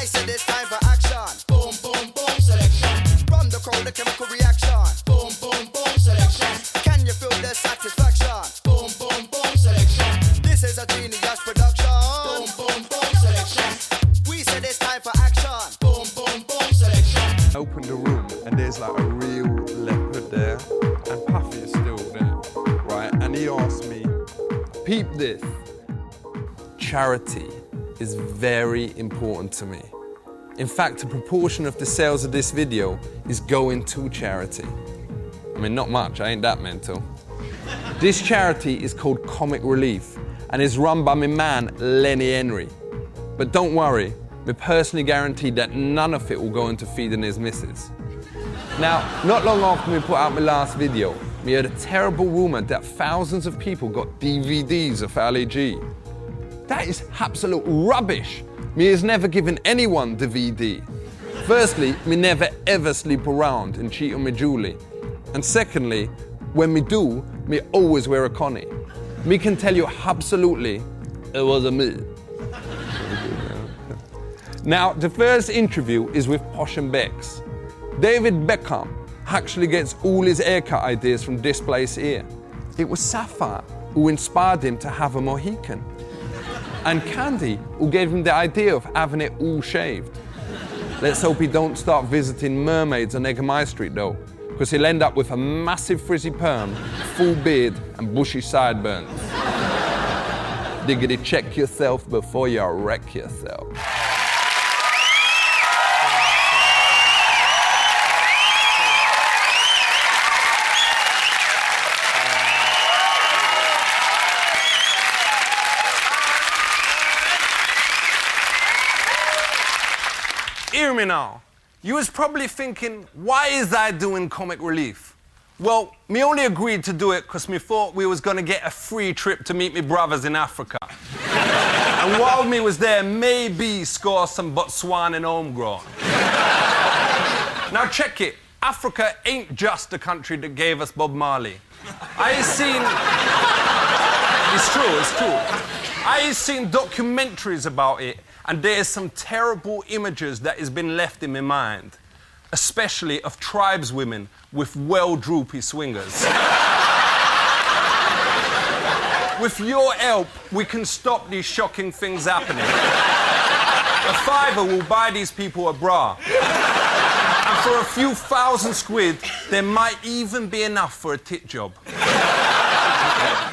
I said it's time for action. Boom, boom, boom, selection. From the crowd, the chemical reaction. Boom, boom, boom, selection. Can you feel the satisfaction? Boom, boom, boom, selection. This is a genius production. Boom, boom, boom, selection. We said it's time for action. Boom, boom, boom, selection. I opened the room and there's like a real leopard there, and Puffy is still there, right? And he asked me, peep this. Charity is very important to me. In fact, a proportion of the sales of this video is going to charity. I mean, not much, I ain't that mental. This charity is called Comic Relief and is run by my man, Lenny Henry. But don't worry, we personally guaranteed that none of it will go into feeding his missus. Now, not long after we put out my last video, we heard a terrible rumor that thousands of people got DVDs of LAG. That is absolute rubbish. Me has never given anyone DVD. Firstly, me never ever sleep around and cheat on me Julie. And secondly, when me do, me always wear a Connie. Me can tell you absolutely, it was a me. Now, the first interview is with Posh and Bex. David Beckham actually gets all his haircut ideas from this place here. It was Sapphire who inspired him to have a Mohican. And Candy, who gave him the idea of having it all shaved. Let's hope he don't start visiting mermaids on Eggermai Street though, because he'll end up with a massive frizzy perm, full beard and bushy sideburns. Diggity, check yourself before you wreck yourself. Hear me now. You was probably thinking, why is I doing Comic Relief? Well, me only agreed to do it because me thought we was gonna get a free trip to meet me brothers in Africa. And while me was there, maybe score some Botswana and homegrown. Now check it. Africa ain't just the country that gave us Bob Marley. It's true. I seen documentaries about it, and there's some terrible images that has been left in my mind, especially of tribeswomen with well-droopy swingers. With your help, we can stop these shocking things happening. A fiver will buy these people a bra. And for a few thousand squid, there might even be enough for a tit job.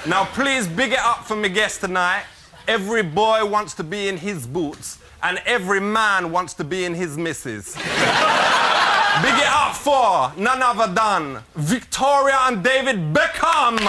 Now please big it up for my guest tonight. Every boy wants to be in his boots, and every man wants to be in his missus. Big it up for none other than Victoria and David Beckham.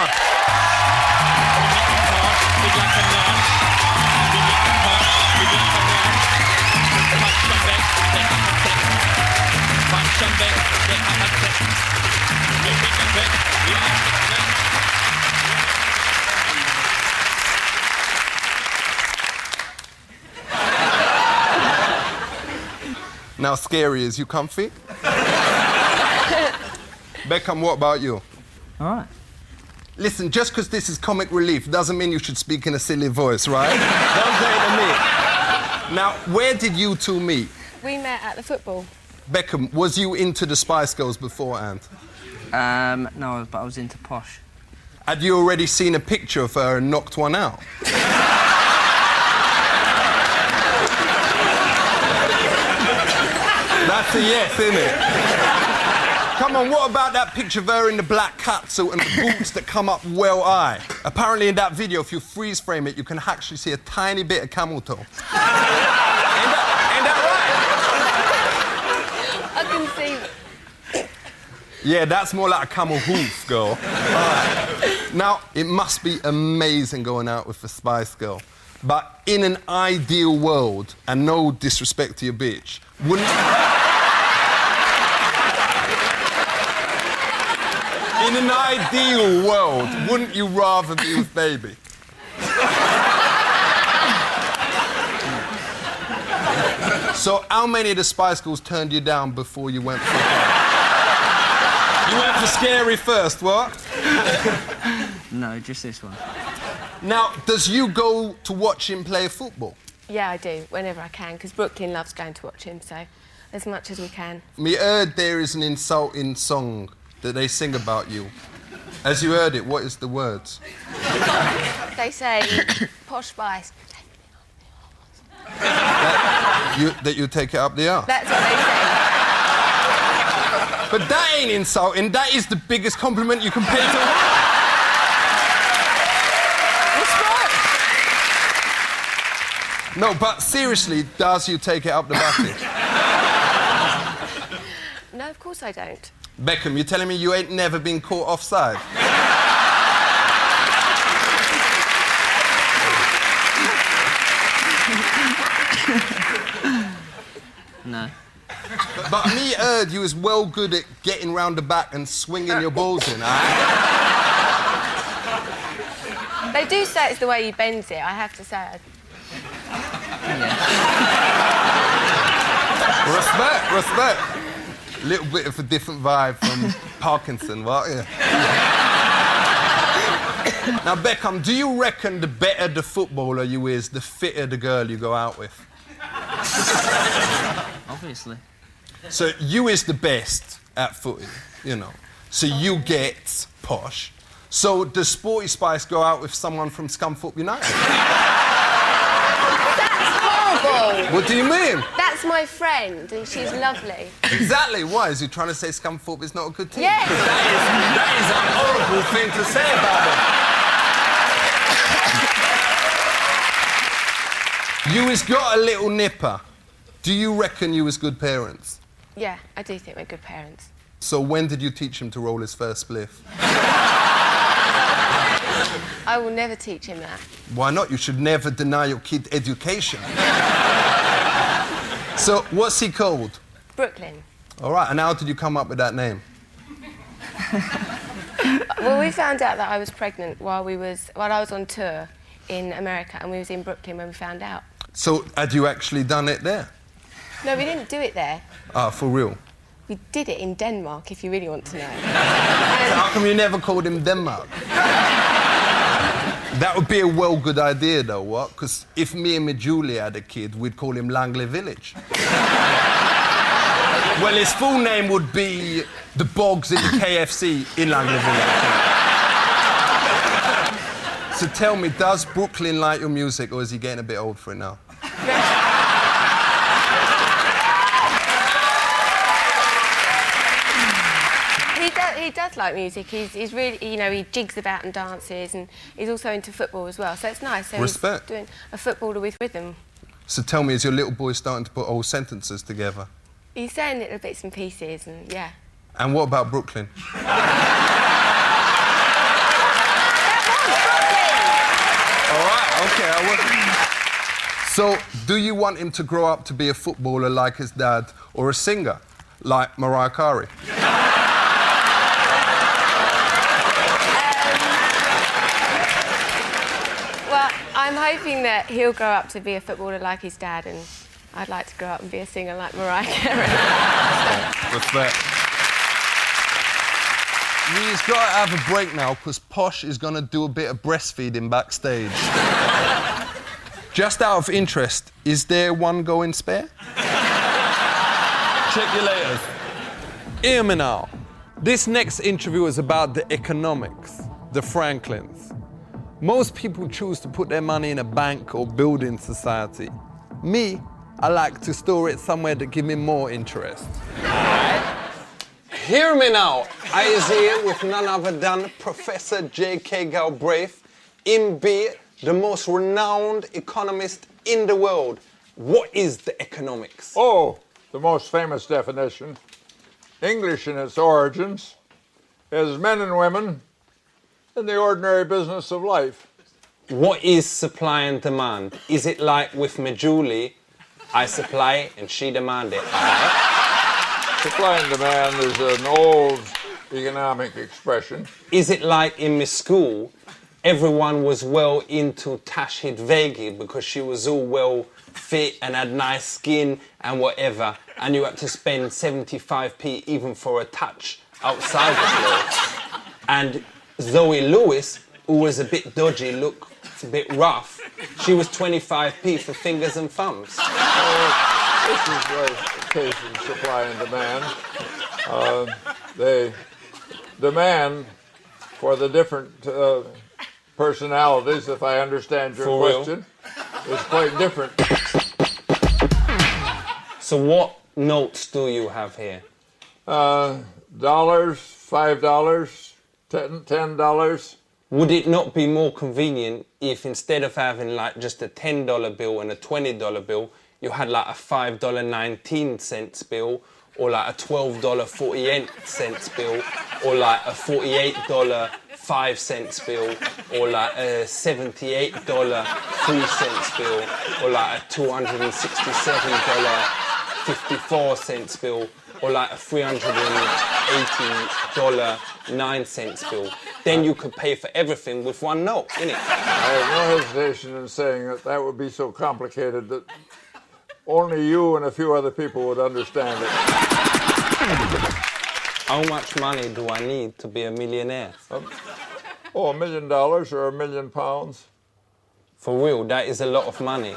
Now, Scary, is you comfy? Beckham, what about you? All right. Listen, just because this is Comic Relief doesn't mean you should speak in a silly voice, right? Don't say it to me. Now, where did you two meet? We met at the football. Beckham, was you into the Spice Girls beforehand? No, but I was into Posh. Had you already seen a picture of her and knocked one out? That's a yes, isn't it? Come on, what about that picture of her in the black catsuit and the boots that come up well high? Apparently in that video, if you freeze frame it, you can actually see a tiny bit of camel toe. Ain't that right? I can see. Yeah, that's more like a camel hoof, girl. Right. Now, it must be amazing going out with a Spice Girl. But in an ideal world, and no disrespect to your bitch, wouldn't... In an ideal world, wouldn't you rather be with Baby? So how many of the Spice Girls turned you down before you went for You went for Scary first, what? No, just this one. Now, does you go to watch him play football? Yeah, I do, whenever I can, because Brooklyn loves going to watch him, so as much as we can. Me heard there is an insulting song that they sing about you. As you heard it, what is the words? They say, posh spice. That you take it up the arse. That's what they say. But that ain't insulting. That is the biggest compliment you can pay to a woman. No, but seriously, does you take it up the butty? No, of course I don't. Beckham, you telling me you ain't never been caught offside? No. But me heard you was well good at getting round the back and swinging your balls in, They do say it's the way he bends it, I have to say. Respect. Little bit of a different vibe from Parkinson, what? Yeah. Now, Beckham, do you reckon the better the footballer you is, the fitter the girl you go out with? Obviously. So you is the best at footy, you know. So you get posh. So does Sporty Spice go out with someone from Scunthorpe United? That's horrible! What do you mean? That's my friend, and she's lovely. Exactly. Why? Is he trying to say Scunthorpe is not a good team? Yes. That is a horrible thing to say about them. You has got a little nipper. Do you reckon you was good parents? Yeah, I do think we're good parents. So when did you teach him to roll his first spliff? I will never teach him that. Why not? You should never deny your kid education. So what's he called? Brooklyn. All right, and how did you come up with that name? Well, we found out that I was pregnant while I was on tour in America, and we was in Brooklyn when we found out. So had you actually done it there? No, we didn't do it there. Ah, for real? We did it in Denmark, if you really want to know. So how come you never called him Denmark? That would be a well good idea, though, what? Because if me and Julie had a kid, we'd call him Langley Village. Well, his full name would be the Bogs in the KFC in Langley Village. So tell me, does Brooklyn like your music, or is he getting a bit old for it now? He does like music. He's really, you know, he jigs about and dances, and he's also into football as well. So it's nice. So Respect. He's doing a footballer with rhythm. So tell me, is your little boy starting to put whole sentences together? He's saying little bits and pieces, and yeah. And what about Brooklyn? All right, okay, I will. So, do you want him to grow up to be a footballer like his dad, or a singer like Mariah Carey? Well, I'm hoping that he'll grow up to be a footballer like his dad, and I'd like to grow up and be a singer like Mariah Carey. Respect. We've got to have a break now, because Posh is going to do a bit of breastfeeding backstage. Just out of interest, is there one going spare? Check you later. Hear me now. This next interview is about the economics, the Franklins. Most people choose to put their money in a bank or building society. Me, I like to store it somewhere that give me more interest. Hear me now. I is here with none other than Professor J.K. Galbraith, MB, the most renowned economist in the world. What is the economics? Oh, the most famous definition. English in its origins is men and women in the ordinary business of life. What is supply and demand? Is it like with me Julie, I supply and she demand it? Supply and demand is an old economic expression. Is it like in my school, everyone was well into Tashhid Vegi because she was all well fit and had nice skin and whatever, and you had to spend 75p even for a touch outside the floor. And Zoe Lewis, who was a bit dodgy, look a bit rough. She was 25p for fingers and thumbs. This is a case of supply and demand. The demand for the different personalities, if I understand your question, is quite different. So what notes do you have here? Dollars, $5, $10. Would it not be more convenient if instead of having like just a $10 bill and a $20 bill, you had like a $5.19 bill, or like a $12.48 bill, or like a $48.05 bill, or like a $78.03 bill, or like a $267.54 bill, or like a $380.09 bill. Then you could pay for everything with one note, innit? I have no hesitation in saying that that would be so complicated that only you and a few other people would understand it. How much money do I need to be a millionaire? $1 million or £1 million? For real, that is a lot of money.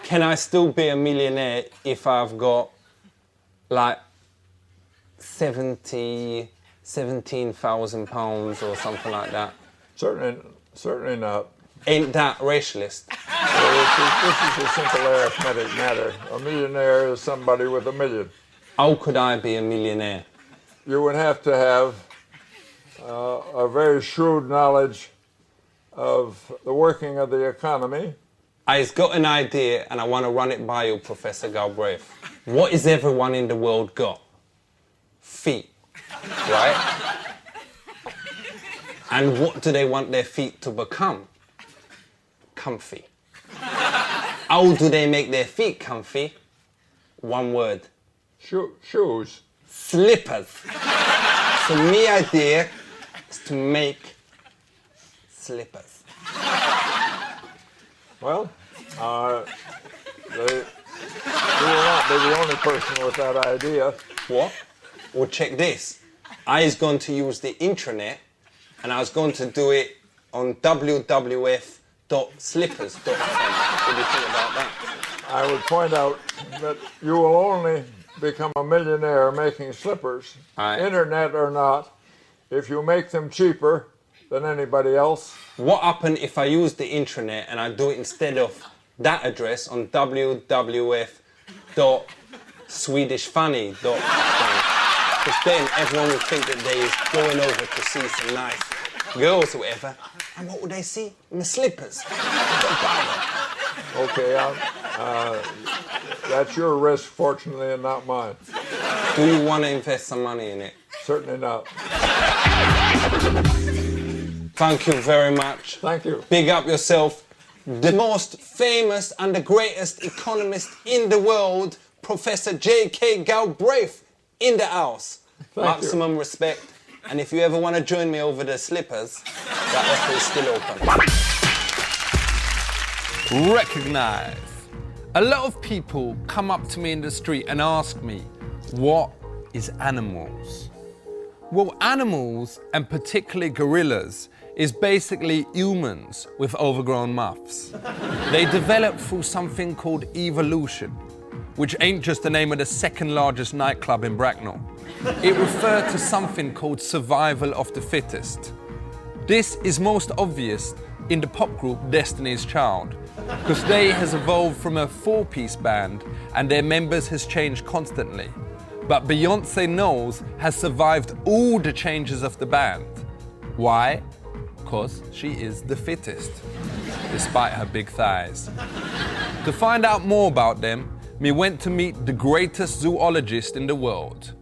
Can I still be a millionaire if I've got like 17,000 pounds or something like that? Certainly not. Ain't that racialist? This is a simple arithmetic matter. A millionaire is somebody with $1 million. How could I be a millionaire? You would have to have a very shrewd knowledge of the working of the economy. I've got an idea and I want to run it by you, Professor Galbraith. What is everyone in the world got? Feet, right? And what do they want their feet to become? Comfy. How do they make their feet comfy? One word. Shoes. Slippers. So my idea is to make slippers. Well, you will not be the only person with that idea. What? Well, check this. I was going to use the intranet and I was going to do it on wwf.slippers.com. What do you think about that? I would point out that you will only become a millionaire making slippers, Aye. internet or not, if you make them cheaper than anybody else. What happens if I use the intranet and I do it instead of that address on wwf.swedishfunny.com? Because then everyone will think that they're going over to see some nice girls or whatever. And what would they see? My slippers. Okay, that's your risk, fortunately, and not mine. Do you want to invest some money in it? Certainly not. Thank you very much. Thank you. Big up yourself. The most famous and the greatest economist in the world, Professor J.K. Galbraith, in the house. Maximum respect. And if you ever want to join me over the slippers, that offer is still open. Recognize. A lot of people come up to me in the street and ask me, what is animals? Well, animals, and particularly gorillas, is basically humans with overgrown muffs. They develop through something called evolution, which ain't just the name of the second largest nightclub in Bracknell. It referred to something called survival of the fittest. This is most obvious in the pop group Destiny's Child, because they has evolved from a four-piece band and their members has changed constantly. But Beyoncé Knowles has survived all the changes of the band. Why? Because she is the fittest, despite her big thighs. To find out more about them, we went to meet the greatest zoologist in the world.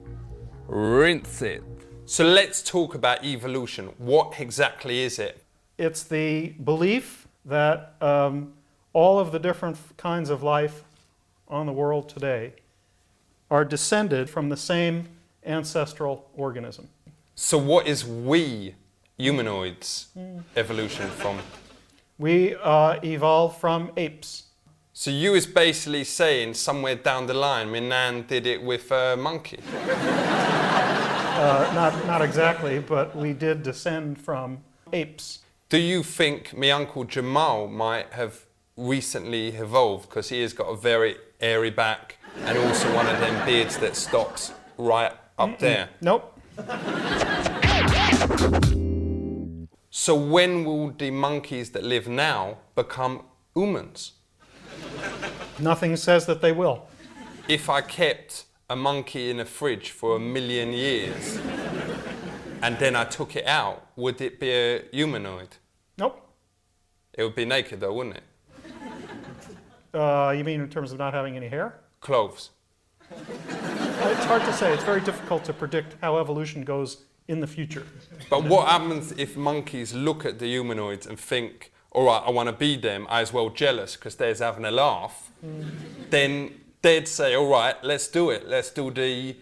Rinse it. So let's talk about evolution. What exactly is it? It's the belief that all of the different kinds of life on the world today are descended from the same ancestral organism. So what is we humanoids evolution from? We evolved from apes. So you is basically saying somewhere down the line, my nan did it with a monkey. Not exactly, but we did descend from apes. Do you think my uncle Jamal might have recently evolved because he has got a very airy back and also one of them beards that stops right up there? Nope. So when will the monkeys that live now become humans? Nothing says that they will. If I kept a monkey in a fridge for 1 million years and then I took it out, would it be a humanoid? Nope. It would be naked though, wouldn't it? You mean in terms of not having any hair? Clothes. It's hard to say. It's very difficult to predict how evolution goes in the future. But what happens if monkeys look at the humanoids and think, all right, I want to be them, I as well jealous because they're having a laugh, then they'd say, all right, let's do it. Let's do the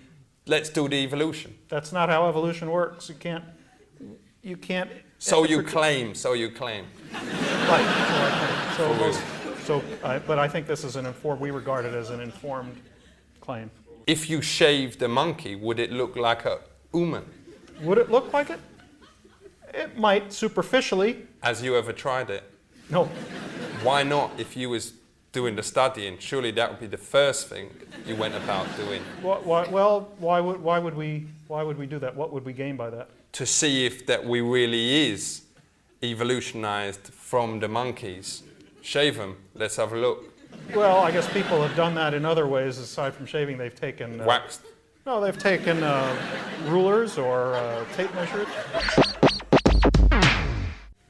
evolution. That's not how evolution works. You can't. So you claim. Right. But I think this is we regard it as an informed claim. If you shaved a monkey, would it look like a human? Would it look like it? It might superficially. Has you ever tried it? No. Why not? If you was doing the studying, surely that would be the first thing you went about doing. Why would we do that? What would we gain by that? To see if that we really is evolutionized from the monkeys. Shave them. Let's have a look. Well, I guess people have done that in other ways aside from shaving. They've taken Waxed. No, they've taken rulers or tape measures.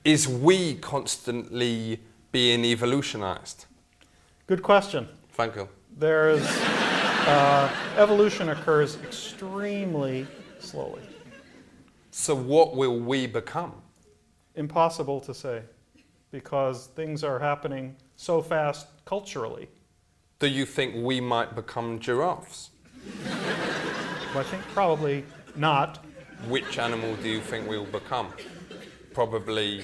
Is we constantly being evolutionized? Good question. Thank you. There's evolution occurs extremely slowly. So what will we become? Impossible to say, because things are happening so fast culturally. Do you think we might become giraffes? I think probably not. Which animal do you think we'll become? Probably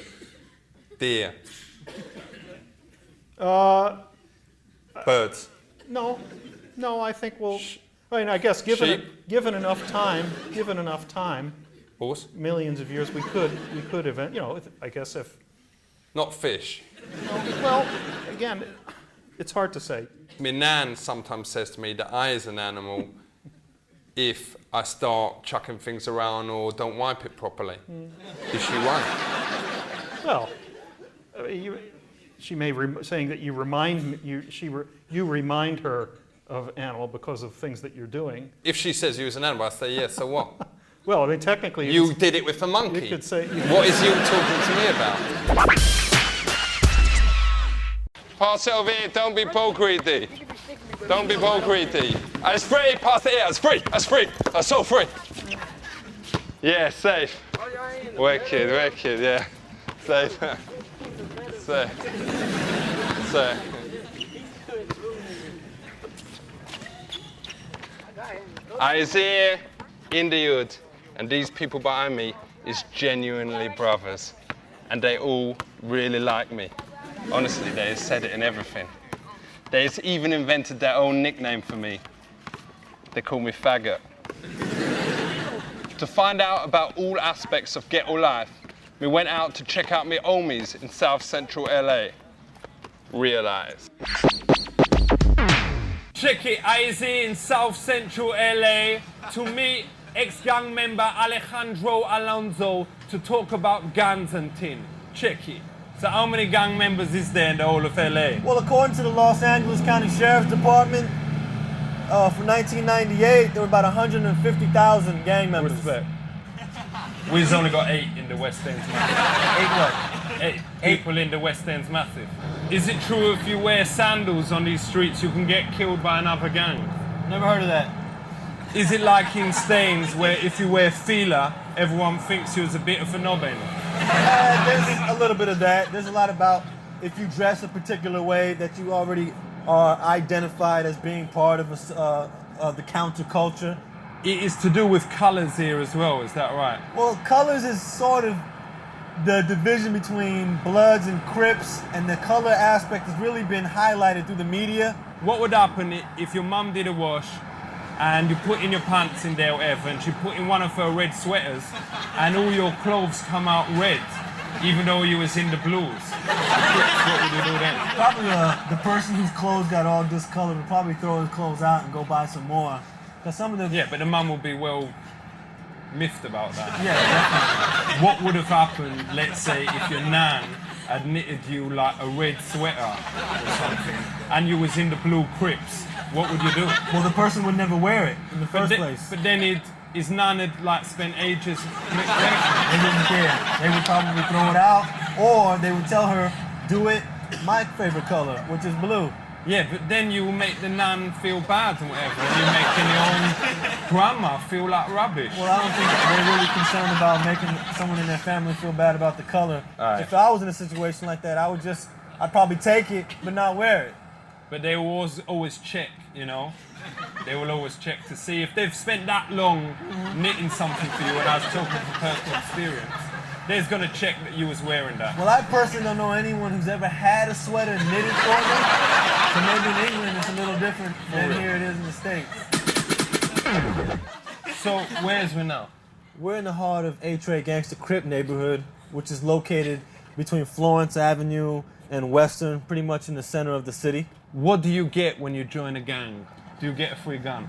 deer. Birds. No, I think we'll. I guess given enough time, Horse? millions of years, we could I guess if. Not fish. Well, again, it's hard to say. My nan sometimes says to me that I is an animal if I start chucking things around or don't wipe it properly. Is she right? Well, she may saying that you remind her of animal because of things that you're doing. If she says you was an animal, I say yes. So what? Well, I mean, technically, you did it with a monkey. You could say. What is you talking to me about? Pass it over here. Don't be ball greedy. Don't be ball greedy. It's free. Pass it here. It's free. It's free. It's so free. Yeah, safe. Wicked. Yeah, safe. Safe. I was here in the hood, and these people behind me is genuinely brothers, and they all really like me. Honestly, they said it in everything. They even invented their own nickname for me. They call me Faggot. To find out about all aspects of ghetto life, we went out to check out my homies in South Central LA. Realize. Check it, I is here in South Central LA to meet ex-gang member Alejandro Alonso to talk about guns and tin. Check it. So how many gang members is there in the whole of LA? Well, according to the Los Angeles County Sheriff's Department, for 1998, there were about 150,000 gang members. Respect. We've only got 8 in the West End's massive. 8 people in the West End's massive. Is it true if you wear sandals on these streets you can get killed by another gang? Never heard of that. Is it like in Staines where if you wear fila, everyone thinks you're a bit of a knobbin? There's a little bit of that. There's a lot about if you dress a particular way that you already are identified as being part of the counterculture. It is to do with colours here as well, is that right? Well, colors is sort of the division between Bloods and Crips, and the color aspect has really been highlighted through the media. What would happen if your mum did a wash and you put in your pants in there or whatever, and she put in one of her red sweaters and all your clothes come out red? Even though you was in the blues. What would you do then? Probably the person whose clothes got all discolored would probably throw his clothes out and go buy some more. Because some of the... Yeah, but the mum will be well miffed about that. Yeah, definitely. What would have happened, let's say, if your nan had knitted you like a red sweater or something, and you was in the blue Crips? What would you do? Well, the person would never wear it in the first place. But then his nan had like spent ages neglecting. They wouldn't care. They would probably throw it out, or they would tell her, do it my favorite color, which is blue. Yeah, but then you make the nan feel bad and whatever, and you're making your own grandma feel like rubbish. Well, I don't think they're really concerned about making someone in their family feel bad about the color. Right. If I was in a situation like that, I'd probably take it, but not wear it. But they will always check, you know? They will always check to see if they've spent that long knitting something for you, and I was talking from personal experience. They're going to check that you was wearing that. Well, I personally don't know anyone who's ever had a sweater knitted for them. So maybe in England it's a little different than here it is in the States. So, where's we now? We're in the heart of A-Trade Gangsta Crip neighborhood, which is located between Florence Avenue and Western, pretty much in the center of the city. What do you get when you join a gang? Do you get a free gun?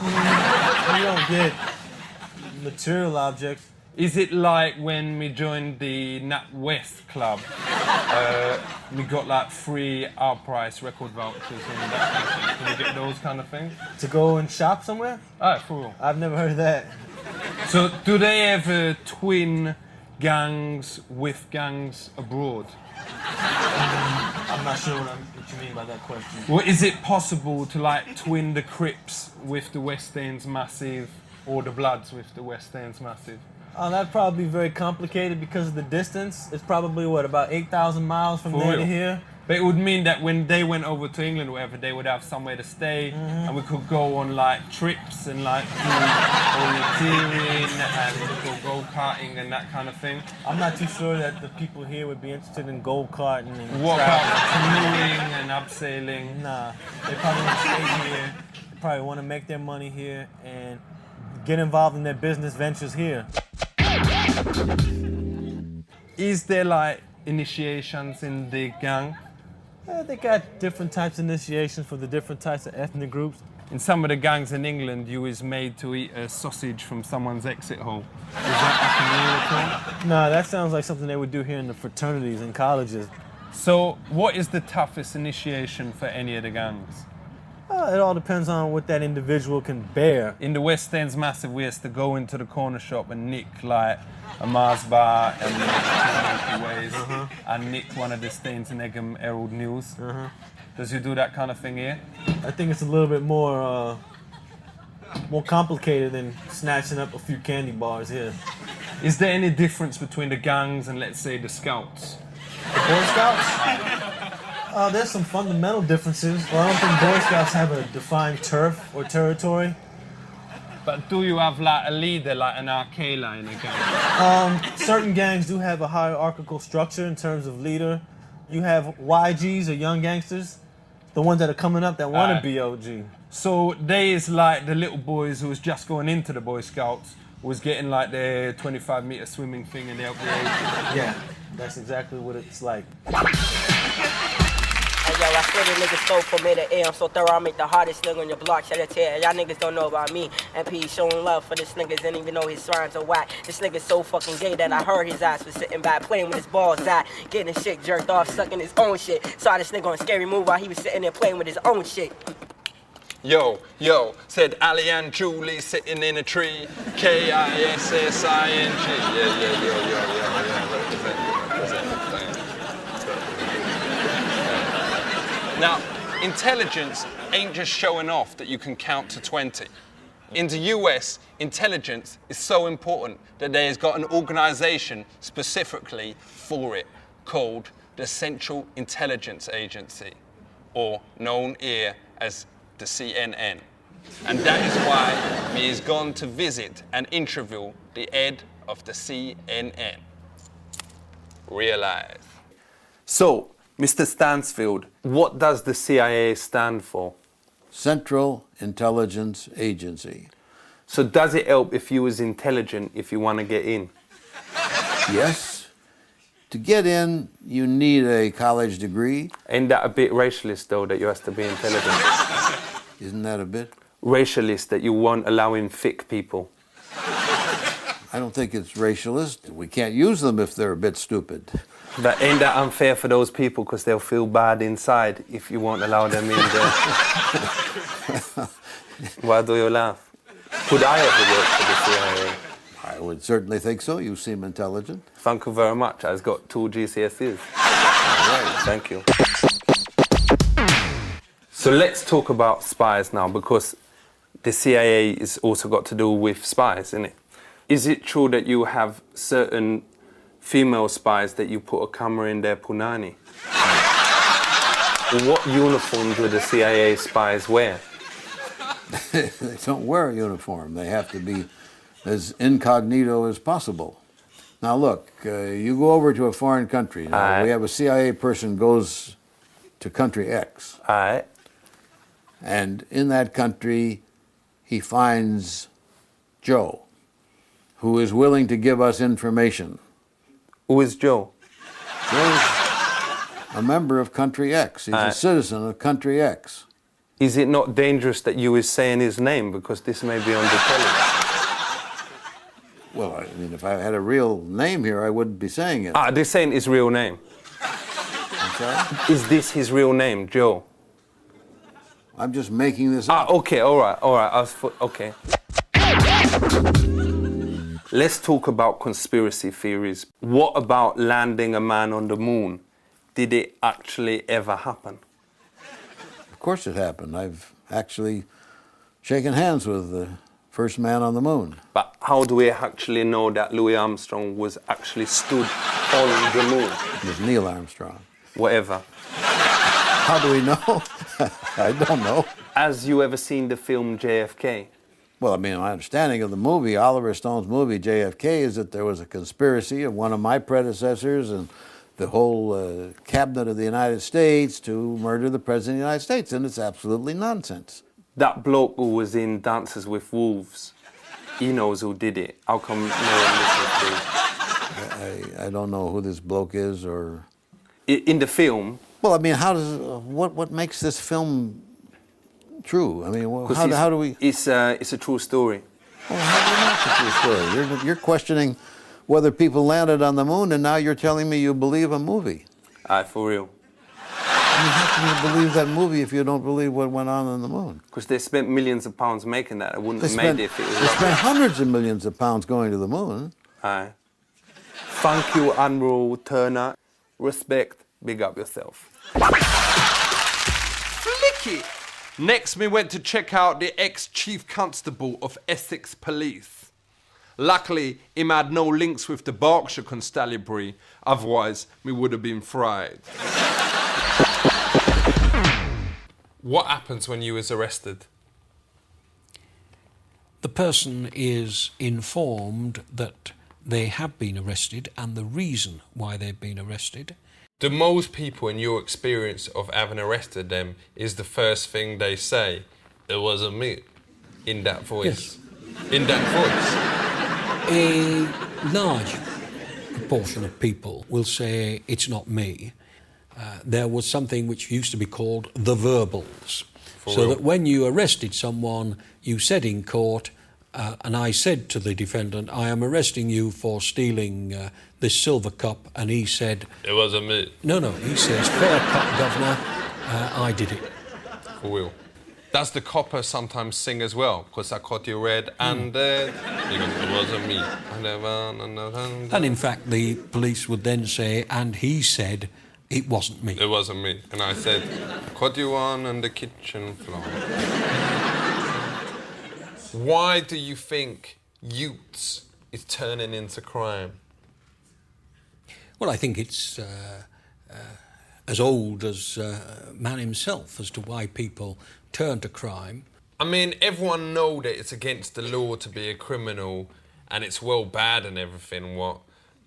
You don't get material objects. Is it like when we joined the Nat West Club, we got like free our-price record vouchers and that kind of thing? Can you get those kind of things? To go and shop somewhere? Alright, cool. I've never heard of that. So, do they ever twin gangs with gangs abroad? I'm not sure what you mean by that question. Well, is it possible to like twin the Crips with the West End's Massive or the Bloods with the West End's Massive? That'd probably be very complicated because of the distance. It's probably, about 8,000 miles from there to here? But it would mean that when they went over to England or whatever, they would have somewhere to stay, and we could go on like trips and like do orienteering and go karting and that kind of thing. I'm not too sure that the people here would be interested in go-karting and What traveling. about canoeing and abseiling? Nah, they probably want to stay here. They probably want to make their money here and get involved in their business ventures here. Is there like initiations in the gang? They got different types of initiations for the different types of ethnic groups. In some of the gangs in England, you is made to eat a sausage from someone's exit hole. Is that like a Nah, that sounds like something they would do here in the fraternities and colleges. So, what is the toughest initiation for any of the gangs? It all depends on what that individual can bear. In the West End's Massive, we used to go into the corner shop and nick like a Mars bar and nick Milky Ways and nick one of the Staines and Egham Herald News. Does you do that kind of thing here? I think it's a little bit more complicated than snatching up a few candy bars here. Is there any difference between the gangs and, let's say, the Scouts? The Boy Scouts? There's some fundamental differences. Well, I don't think Boy Scouts have a defined turf or territory. But do you have like a leader, like an Arkela in a gang? Certain gangs do have a hierarchical structure in terms of leader. You have YGs or young gangsters, the ones that are coming up that want to be OG. So they is like the little boys who was just going into the Boy Scouts, was getting like their 25-meter swimming thing and they help the age. Yeah, that's exactly what it's like. Yo, I swear these niggas stole for me to air. I'm so thorough, I make the hardest nigga on your block shed a tear. Y'all niggas don't know about me. MP showing love for this niggas, didn't even know his rhymes are whack. This nigga's so fucking gay that I heard his ass was sitting back playing with his balls out, getting his shit jerked off, sucking his own shit. Saw this nigga on Scary Move while he was sitting there playing with his own shit. Yo, said Ali and Julie sitting in a tree. Kissing. Now, intelligence ain't just showing off that you can count to 20. In the US, intelligence is so important that there's got an organization specifically for it called the Central Intelligence Agency, or known here as the CNN. And that is why me is gone to visit and interview the head of the CNN. Realize. So, Mr. Stansfield, what does the CIA stand for? Central Intelligence Agency. So does it help if you was intelligent if you want to get in? Yes, To get in, you need a college degree. Ain't that a bit racialist, though, that you have to be intelligent? Isn't that a bit? Racialist, that you won't allow in thick people. I don't think it's racialist. We can't use them if they're a bit stupid. But ain't that unfair for those people because they'll feel bad inside if you won't allow them in there? Why do you laugh? Could I ever work for the CIA? I would certainly think so. You seem intelligent. Thank you very much. I've got 2 GCSEs. All right. Thank you. So let's talk about spies now, because the CIA is also got to do with spies, isn't it? Is it true that you have certain female spies that you put a camera in their punani? What uniform do the CIA spies wear? They don't wear a uniform. They have to be as incognito as possible. Now look, you go over to a foreign country. Now, we have a CIA person goes to country X. Aye. And in that country, he finds Joe, who is willing to give us information. Who is Joe? Joe's a member of country X. He's a citizen of country X. Is it not dangerous that you is saying his name, because this may be on the telly? Well, I mean, if I had a real name here, I wouldn't be saying it. They're saying his real name. I'm sorry? Is this his real name, Joe? I'm just making this up. Okay, all right. Okay. Let's talk about conspiracy theories. What about landing a man on the moon? Did it actually ever happen? Of course it happened. I've actually shaken hands with the first man on the moon. But how do we actually know that Louis Armstrong was actually stood on the moon? It was Neil Armstrong. Whatever. How do we know? I don't know. Has you ever seen the film JFK? Well, I mean, my understanding of the movie, Oliver Stone's movie JFK, is that there was a conspiracy of one of my predecessors and the whole cabinet of the United States to murder the President of the United States, and it's absolutely nonsense. That bloke who was in Dances with Wolves, he knows who did it. How come no one listens to I don't know who this bloke is or... In the film... Well, I mean, how does... What makes this film true? I mean, how do we... It's a true story. Well, how do you know it's a true story? You're questioning whether people landed on the moon, and now you're telling me you believe a movie. For real. How can you believe that movie if you don't believe what went on the moon? Because they spent millions of pounds making that. It wouldn't have made it if it was... They spent hundreds of millions of pounds going to the moon. Aye. Thank you, Admiral Turner. Respect. Big up yourself. Flicky! Next, we went to check out the ex-Chief Constable of Essex Police. Luckily, him had no links with the Berkshire Constabulary, otherwise we would have been fried. What happens when you is arrested? The person is informed that they have been arrested and the reason why they've been arrested. Do most people, in your experience of having arrested them, is the first thing they say, "It wasn't me," in that voice? Yes. In that voice? A large proportion of people will say, "It's not me." There was something which used to be called the verbals. So that when you arrested someone, you said in court, and I said to the defendant, "I am arresting you for stealing this silver cup," and he said... It wasn't me. No, he says, "Fair cut, Governor, I did it." For real. Does the copper sometimes sing as well? Because I caught you red and dead. It wasn't me. And in fact, the police would then say, and he said, "It wasn't me." It wasn't me. And I said, "I caught you on the kitchen floor." Why do you think youths is turning into crime? Well, I think it's as old as man himself as to why people turn to crime. I mean, everyone know that it's against the law to be a criminal and it's well bad and everything,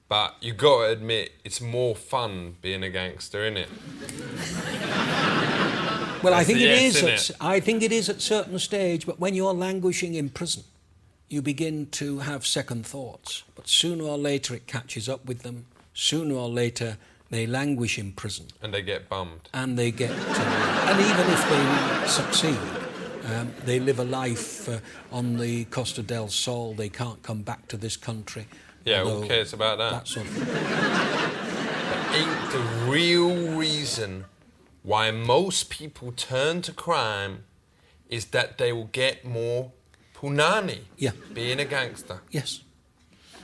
but you got to admit, it's more fun being a gangster, innit? Well, I think I think it is at a certain stage, but when you're languishing in prison, you begin to have second thoughts. But sooner or later it catches up with them sooner or later they languish in prison. And they get bummed. And they get, and even if they succeed, they live a life on the Costa del Sol. They can't come back to this country. Yeah, who cares about that? That sort of thing. That ain't the real reason why most people turn to crime is that they will get more punani. Yeah. Being a gangster. Yes.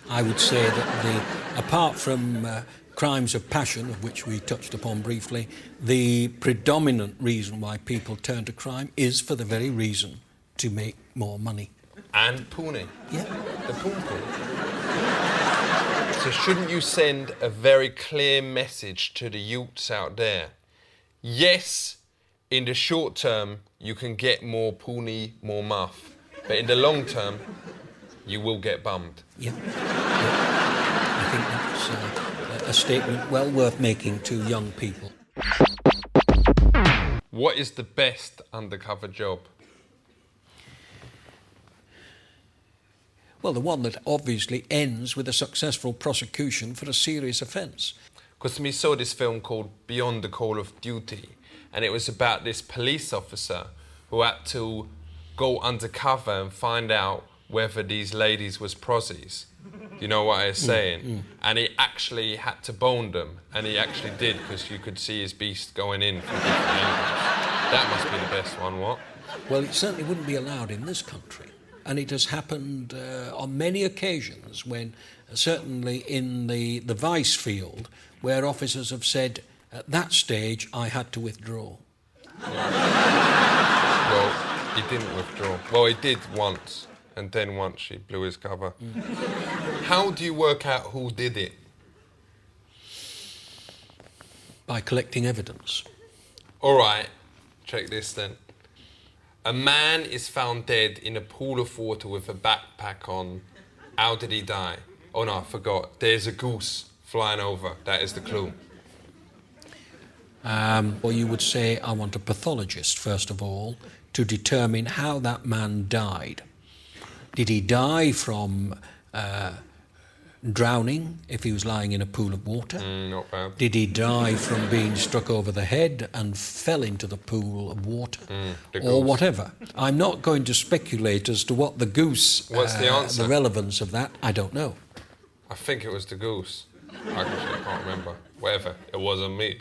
I would say that apart from crimes of passion, of which we touched upon briefly, the predominant reason why people turn to crime is for the very reason to make more money. And puni. Yeah. The poon. So shouldn't you send a very clear message to the youths out there? Yes, in the short term, you can get more puni, more muff. But in the long term, you will get bummed. Yeah. I think that's a statement well worth making to young people. What is the best undercover job? Well, the one that obviously ends with a successful prosecution for a serious offence. Because we saw this film called Beyond the Call of Duty, and it was about this police officer who had to go undercover and find out whether these ladies was prosies. You know what I was saying? And he actually had to bone them, and he actually did, because you could see his beast going in from different angles. That must be the best one, what? Well, it certainly wouldn't be allowed in this country. And it has happened on many occasions when, certainly in the vice field, where officers have said, at that stage, I had to withdraw. Well, he didn't withdraw. Well, he did once, and then once she blew his cover. How do you work out who did it? By collecting evidence. All right, check this then. A man is found dead in a pool of water with a backpack on. How did he die? Oh no, I forgot. There's a goose flying over. That is the clue. Or you would say, I want a pathologist, first of all, to determine how that man died. Did he die from drowning if he was lying in a pool of water? Not bad. Did he die from being struck over the head and fell into the pool of water? Or whatever. I'm not going to speculate as to what the goose... What's the answer? The relevance of that, I don't know. I think it was the goose. I actually can't remember. Whatever, it wasn't me.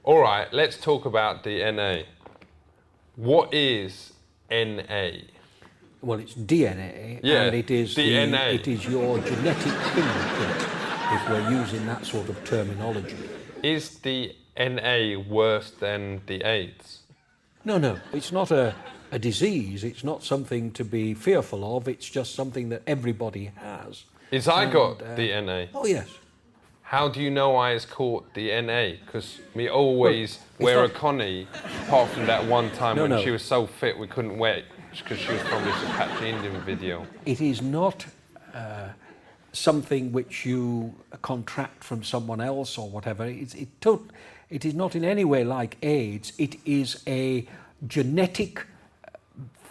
All right, let's talk about DNA. What is NA? Well, it's DNA, Yeah, and it is DNA. It is your genetic fingerprint, if we're using that sort of terminology. Is the NA worse than the AIDS? No, it's not a disease. It's not something to be fearful of. It's just something that everybody has. Is I got the NA? Oh, yes. How do you know I has caught the NA? Because we always wear a Connie, apart from that one time when she was so fit we couldn't wear it, because she was from this Apache Indian video. It is not something which you contract from someone else or whatever. It is not in any way like AIDS. It is a genetic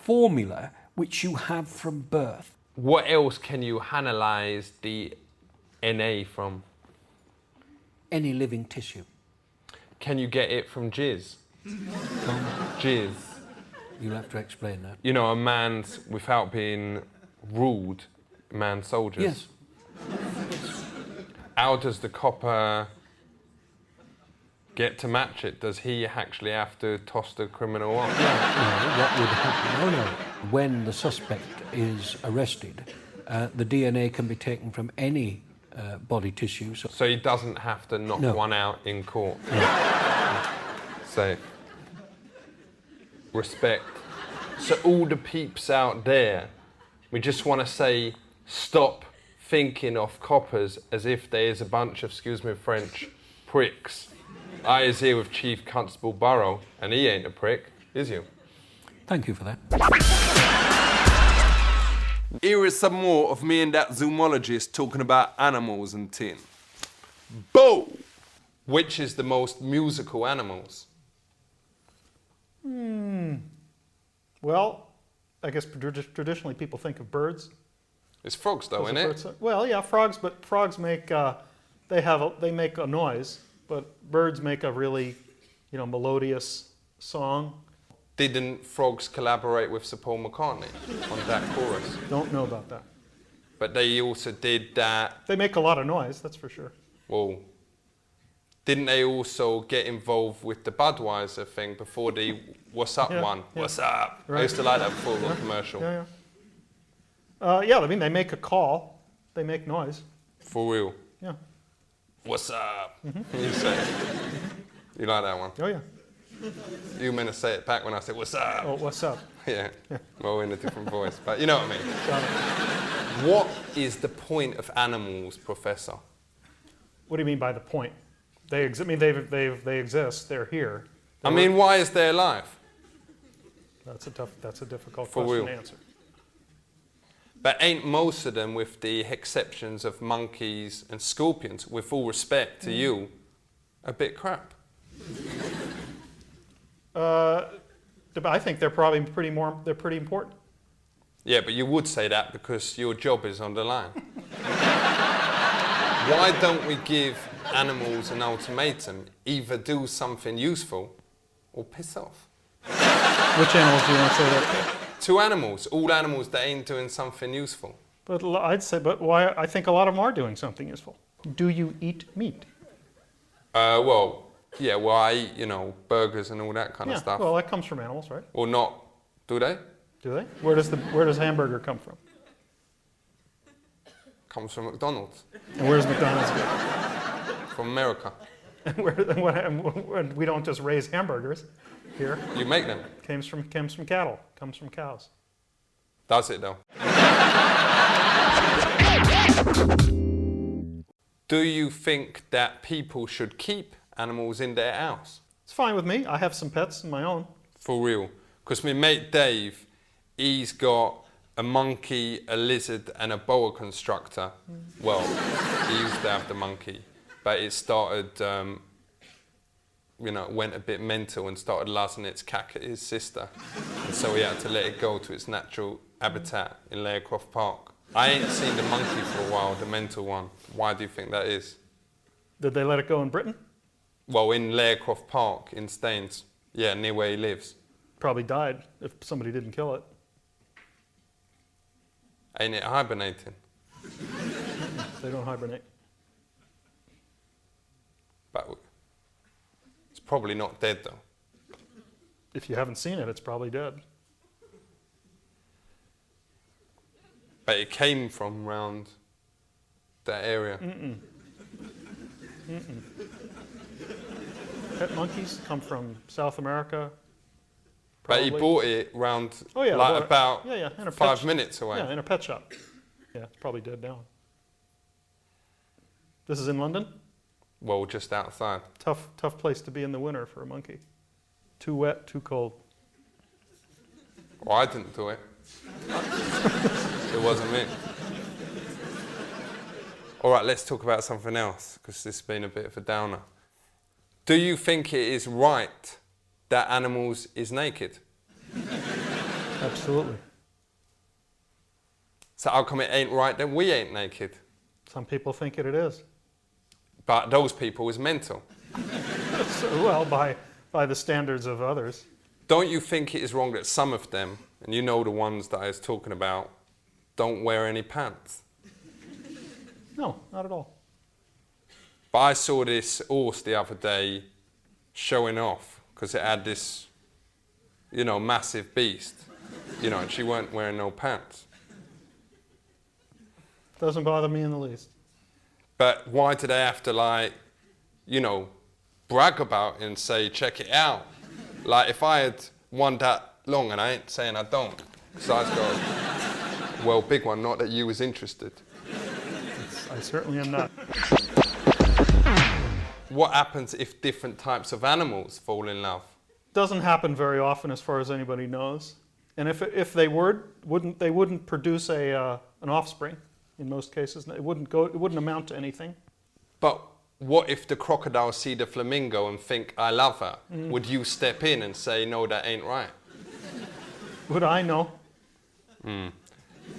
formula which you have from birth. What else can you analyse the NA from? Any living tissue. Can you get it from jizz? Jizz. You'll have to explain that. You know, a man's, without being rude, man's soldiers. Yes. How does the copper get to match it? Does he actually have to toss the criminal off? No, what would happen? No. When the suspect is arrested, the DNA can be taken from any body tissue. So he doesn't have to knock one out in court? No. Safe. Respect. So all the peeps out there, we just want to say, stop thinking of coppers as if there is a bunch of, excuse me French, pricks. I is here with Chief Constable Burrow, and he ain't a prick, is you? Thank you for that. Here is some more of me and that zoologist talking about animals and tin. Bo! Which is the most musical animals? Well, I guess traditionally people think of birds. It's frogs though, isn't it? Well, yeah, frogs, but frogs make, they make a noise, but birds make a really, melodious song. Didn't frogs collaborate with Sir Paul McCartney on that chorus? Don't know about that. But they also did that. They make a lot of noise, that's for sure. Well, didn't they also get involved with the Budweiser thing before the What's Up one? Yeah. What's up? Right. I used to like that before the commercial. Yeah, yeah. I mean, they make a call. They make noise. For real. Yeah. What's up? You say it. You like that one? Oh, yeah. You meant to say it back when I said, what's up? Oh, what's up? Yeah. Well, in a different voice, but you know what I mean. What is the point of animals, Professor? What do you mean by the point? They exist. They're here. I mean, why is there life? That's a difficult For question real. to answer. But ain't most of them, with the exceptions of monkeys and scorpions, with all respect to you, a bit crap? I think they're probably pretty important. Yeah, but you would say that because your job is on the line. Why don't we give animals an ultimatum? Either do something useful or piss off. Which animals do you want to say that to? To animals, all animals that ain't doing something useful. But why? I think a lot of them are doing something useful. Do you eat meat? I eat, burgers and all that kind of stuff. Well, that comes from animals, right? Or not, do they? Do they? Where does hamburger come from? Comes from McDonald's. And where does McDonald's go? From America. And we don't just raise hamburgers here. You make them. Comes from cattle. Comes from cows. Does it though? Do you think that people should keep animals in their house? It's fine with me. I have some pets of my own. For real. Because my mate Dave, he's got a monkey, a lizard and a boa constrictor. Well, he used to have the monkey, but it started, went a bit mental and started lasting its cack at his sister. And so he had to let it go to its natural habitat in Laycroft Park. I ain't seen the monkey for a while, the mental one. Why do you think that is? Did they let it go in Britain? Well, in Laycroft Park in Staines. Yeah, near where he lives. Probably died if somebody didn't kill it. Ain't it hibernating? They don't hibernate. But it's probably not dead though. If you haven't seen it, it's probably dead. But it came from round that area. Pet monkeys come from South America. But he probably. bought it round in a 5 minutes away. Yeah, in a pet shop. Yeah, it's probably dead now. This is in London? Well, just outside. Tough place to be in the winter for a monkey. Too wet, too cold. Well, I didn't do it. It wasn't me. All right, let's talk about something else, because this has been a bit of a downer. Do you think it is right that animals is naked? Absolutely. So how come it ain't right that we ain't naked? Some people think it is. But those people is mental. Well, by the standards of others. Don't you think it is wrong that some of them, and you know the ones that I was talking about, don't wear any pants? No, not at all. But I saw this horse the other day showing off because it had this, massive beast, and she weren't wearing no pants. Doesn't bother me in the least. But why do they have to brag about it and say, check it out? Like if I had one that long, and I ain't saying I don't, because I've got a big one, not that you was interested. I certainly am not. What happens if different types of animals fall in love? Doesn't happen very often, as far as anybody knows. And if they wouldn't produce an offspring. In most cases, it wouldn't amount to anything. But what if the crocodile see the flamingo and think, I love her? Would you step in and say, no, that ain't right? Would I know?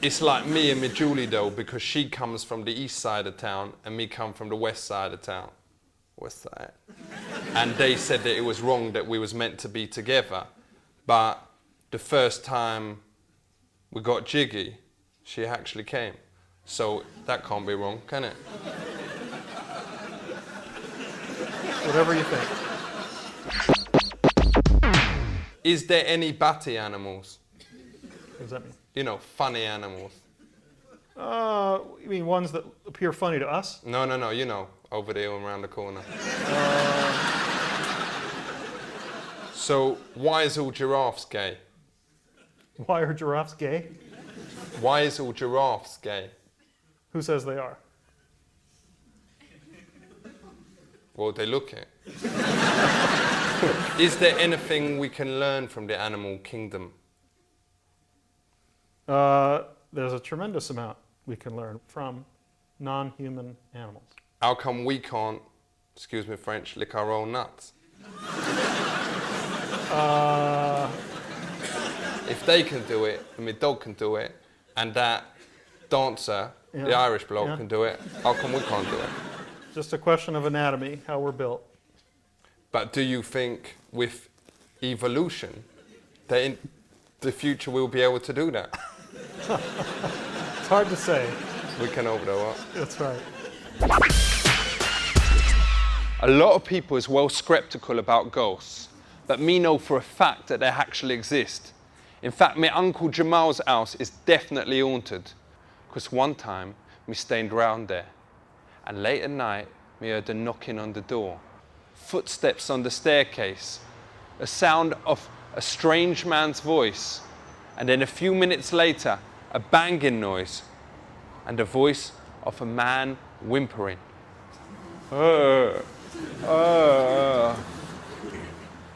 It's like me and me Julie though, because she comes from the east side of town and me come from the west side of town. West side. And they said that it was wrong that we was meant to be together. But the first time we got jiggy, she actually came. So that can't be wrong, can it? Whatever you think. Is there any batty animals? What does that mean? You know, funny animals. You mean ones that appear funny to us? No, you know, over there and around the corner. So, why is all giraffes gay? Why are giraffes gay? Why is all giraffes gay? Who says they are? Well, they look it. Is there anything we can learn from the animal kingdom? There's a tremendous amount we can learn from non-human animals. How come we can't, excuse me French, lick our own nuts? If they can do it, and my dog can do it, and that dancer, the Irish bloke, can do it, how come we can't do it? Just a question of anatomy, how we're built. But do you think with evolution that in the future we'll be able to do that? It's hard to say. We can hope though. That's right. A lot of people is well skeptical about ghosts, but me know for a fact that they actually exist. In fact, my Uncle Jamal's house is definitely haunted, because one time we stayed round there, and late at night we heard a knocking on the door, footsteps on the staircase, a sound of a strange man's voice, and then a few minutes later, a banging noise, and the voice of a man whimpering.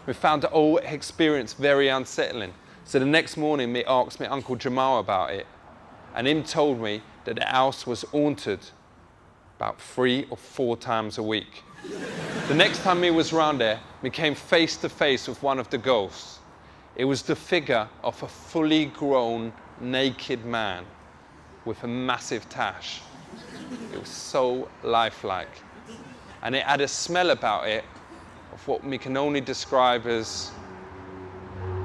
We found the whole experience very unsettling. So the next morning, me asked my Uncle Jamal about it, and him told me that the house was haunted about 3 or 4 times a week. The next time me was round there, me came face to face with one of the ghosts. It was the figure of a fully grown, naked man with a massive tash. It was so lifelike. And it had a smell about it of what we can only describe as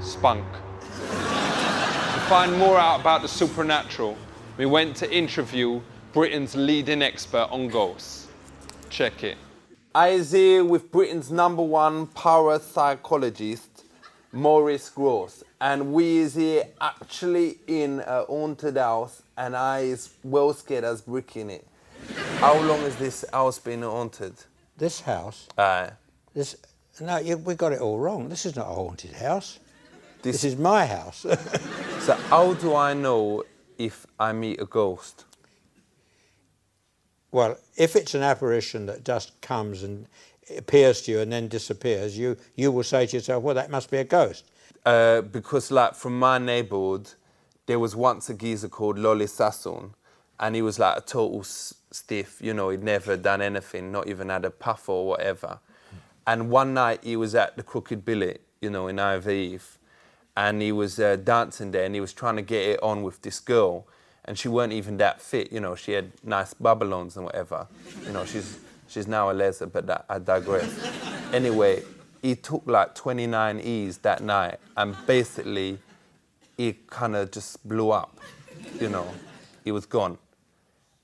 spunk. To find more out about the supernatural, we went to interview Britain's leading expert on ghosts. Check it. I is here with Britain's #1 parapsychologist, Maurice Gross, and we is here actually in a haunted house, and I is well scared as brick in it. How long has this house been haunted? This house? No, we got it all wrong. This is not a haunted house. This is my house. So how do I know if I meet a ghost? Well, if it's an apparition that just comes and appears to you and then disappears, you will say to yourself, well, that must be a ghost. Because like from my neighbourhood, there was once a geezer called Lolly Sassoon, and he was like a total stiff, you know, he'd never done anything, not even had a puff or whatever. And one night he was at the Crooked Billet, you know, in Eve, and he was dancing there, and he was trying to get it on with this girl, and she weren't even that fit, you know, she had nice bubble-ons and whatever. You know, she's now a lesbian, but I digress. Anyway, he took like 29 E's that night, and basically he kind of just blew up, you know, he was gone.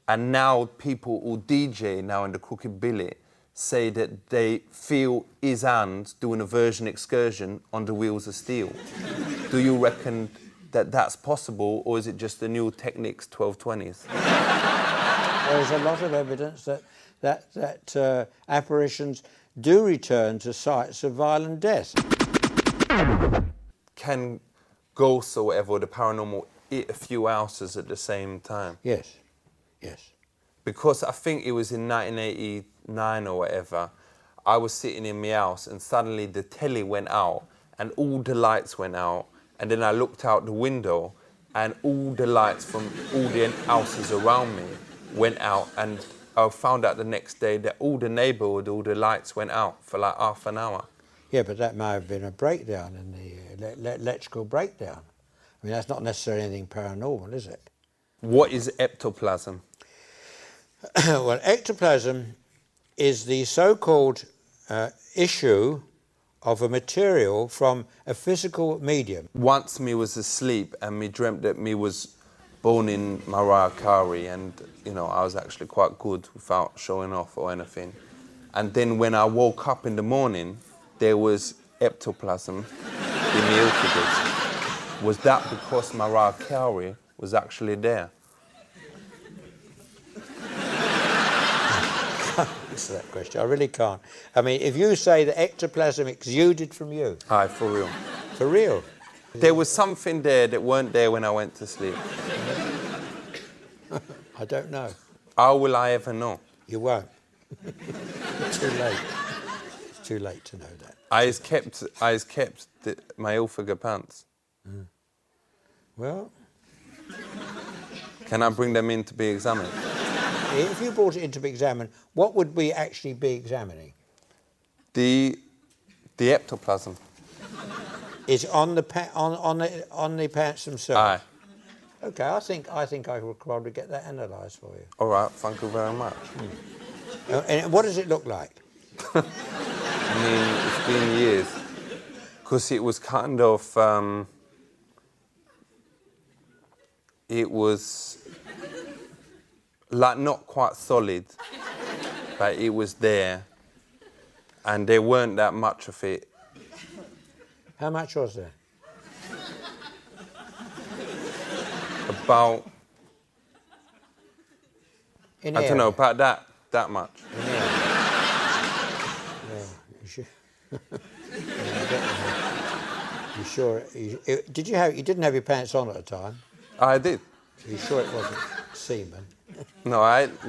And now people who DJ now in the Crooked Billet say that they feel his hand doing a version excursion on the Wheels of Steel. Do you reckon that that's possible, or is it just the new Technics 1220s? There's a lot of evidence that apparitions do return to sites of violent death. Can ghosts or whatever, or the paranormal, hit a few houses at the same time? Yes, yes. Because I think it was in 1989 or whatever, I was sitting in my house and suddenly the telly went out and all the lights went out, and then I looked out the window and all the lights from all the houses around me went out, and I found out the next day that all the neighbourhood, all the lights went out for like half an hour. Yeah, but that may have been a breakdown in the electrical breakdown. I mean, that's not necessarily anything paranormal, is it? What is ectoplasm? Well, ectoplasm is the so-called issue of a material from a physical medium. Once me was asleep and me dreamt that me was born in Mariah Carey, and you know I was actually quite good without showing off or anything. And then when I woke up in the morning, there was ectoplasm in the esophagus. Was that because Mariah Carey was actually there? Answer that question. I really can't. I mean, if you say that ectoplasm exuded from you. Aye, for real. For real? There was something there that weren't there when I went to sleep. I don't know. How will I ever know? You won't. It's too late. It's too late to know that. I kept my Ilfracombe pants. Mm. Well... Can I bring them in to be examined? If you brought it in to be examined, what would we actually be examining? The ectoplasm. Is on the pants themselves? Aye. Okay, I think I could probably get that analysed for you. All right, thank you very much. And what does it look like? I mean, it's been years. Because it was kind of... it was... like not quite solid, but it was there. And there weren't that much of it. How much was there? About... I don't know, about that much. Yeah, you sure? You sure? You didn't have your pants on at the time? I did. Are you sure it wasn't semen? No, I ain't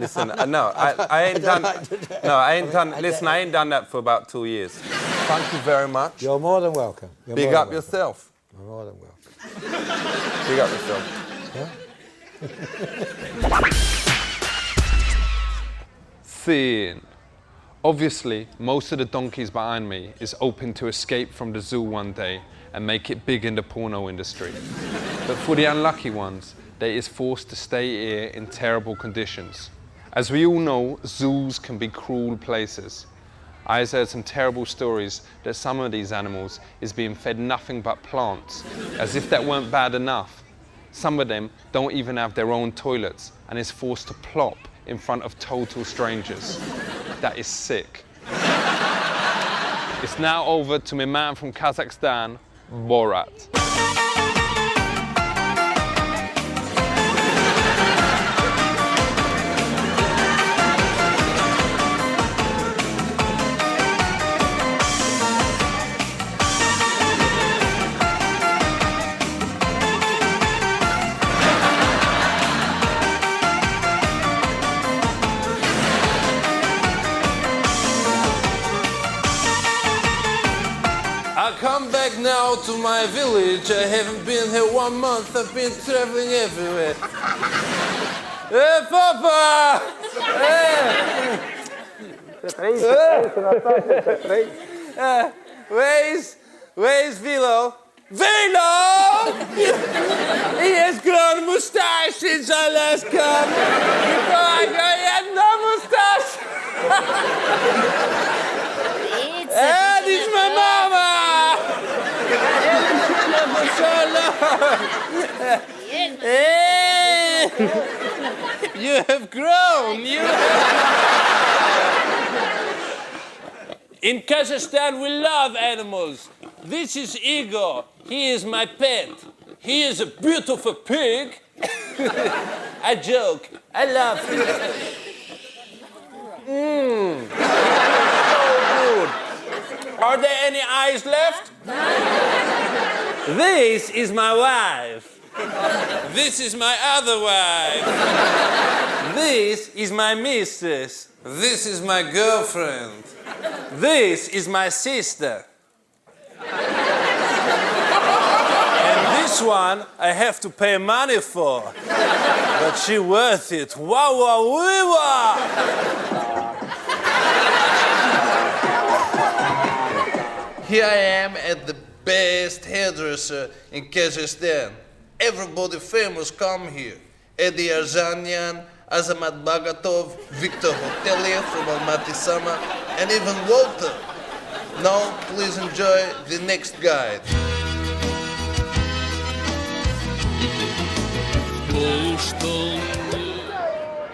done that for about 2 years. Thank you very much. You're more than welcome. Big up yourself. You're more than welcome. Big up yourself. Yeah? Scene. Obviously, most of the donkeys behind me is hoping to escape from the zoo one day and make it big in the porno industry. But for the unlucky ones, they is forced to stay here in terrible conditions. As we all know, zoos can be cruel places. I have heard some terrible stories that some of these animals is being fed nothing but plants, as if that weren't bad enough. Some of them don't even have their own toilets and is forced to plop in front of total strangers. That is sick. It's now over to my man from Kazakhstan, Borat. I come back now to my village. I haven't been here 1 month. I've been traveling everywhere. Hey, Papa! Hey! Where's Vilo? Vilo! He has grown a moustache since I last come. Before I go, he had no moustache. And it's my mama! Hey! You have grown. In Kazakhstan, we love animals. This is Igor. He is my pet. He is a beautiful pig. I joke. I love him. So good. Are there any eyes left? This is my wife. This is my other wife. This is my mistress. This is my girlfriend. This is my sister. And this one I have to pay money for. But she worth it. Wow, wow, wee, wow. Here I am at the best hairdresser in Kazakhstan. Everybody famous come here. Eddie Arzanian, Azamat Bagatov, Victor Hotelier from Almaty Sama, and even Walter. Now, please enjoy the next guide.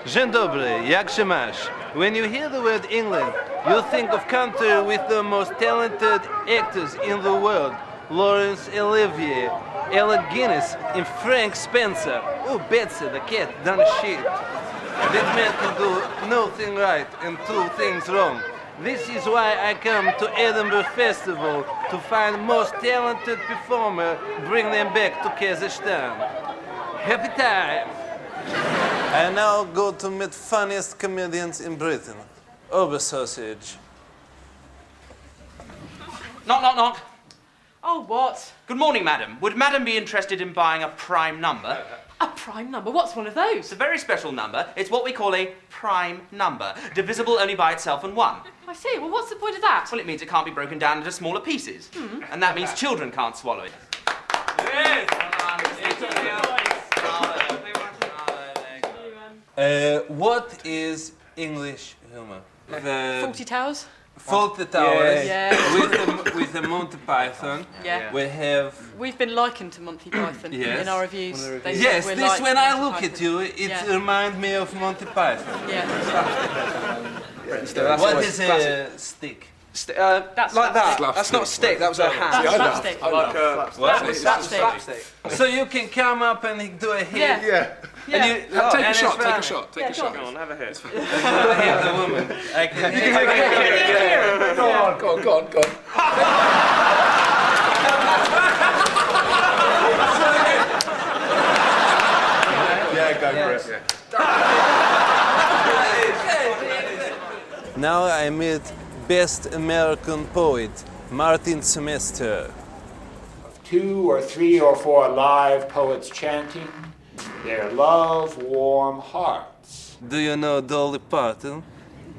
Dzień dobry, jak się masz? When you hear the word England, you think of country with the most talented actors in the world. Laurence Olivier, Ella Guinness, and Frank Spencer. Oh, Betsy the cat done shit. That man can do nothing right and two things wrong. This is why I come to Edinburgh Festival to find most talented performer, bring them back to Kazakhstan. Happy time! I now go to meet funniest comedians in Britain. Ober sausage. Knock, knock, knock. Oh, what? Good morning, madam. Would madam be interested in buying a prime number? A prime number? What's one of those? It's a very special number. It's what we call a prime number, divisible only by itself and one. I see. Well, what's the point of that? Well, it means it can't be broken down into smaller pieces. And that means children can't swallow it. What is English humor? Fawlty Towers? Fawlty Towers. Yeah. With the Monty Python. Yeah. We have. We've been likened to Monty Python Yes. in our reviews. They say Yes, we're this like when I Monty look Python. at you, it Yeah. reminds me of Monty Python. Yeah. What is a stick? That's like that. slapstick. That's not a stick, that was a hand. That's slapstick. Like That was slapstick. So you can come up and do a hit. Yeah. And you, Take a and shot, it's take a fun. shot, take a shot. Go on, have a hit. Hit the woman. I can Go on, go on, go on, go on. Yeah, go for it. Now I meet best American poet, Martin Semester. 2 or 3 or 4 live poets chanting their love-warm hearts. Do you know Dolly Parton?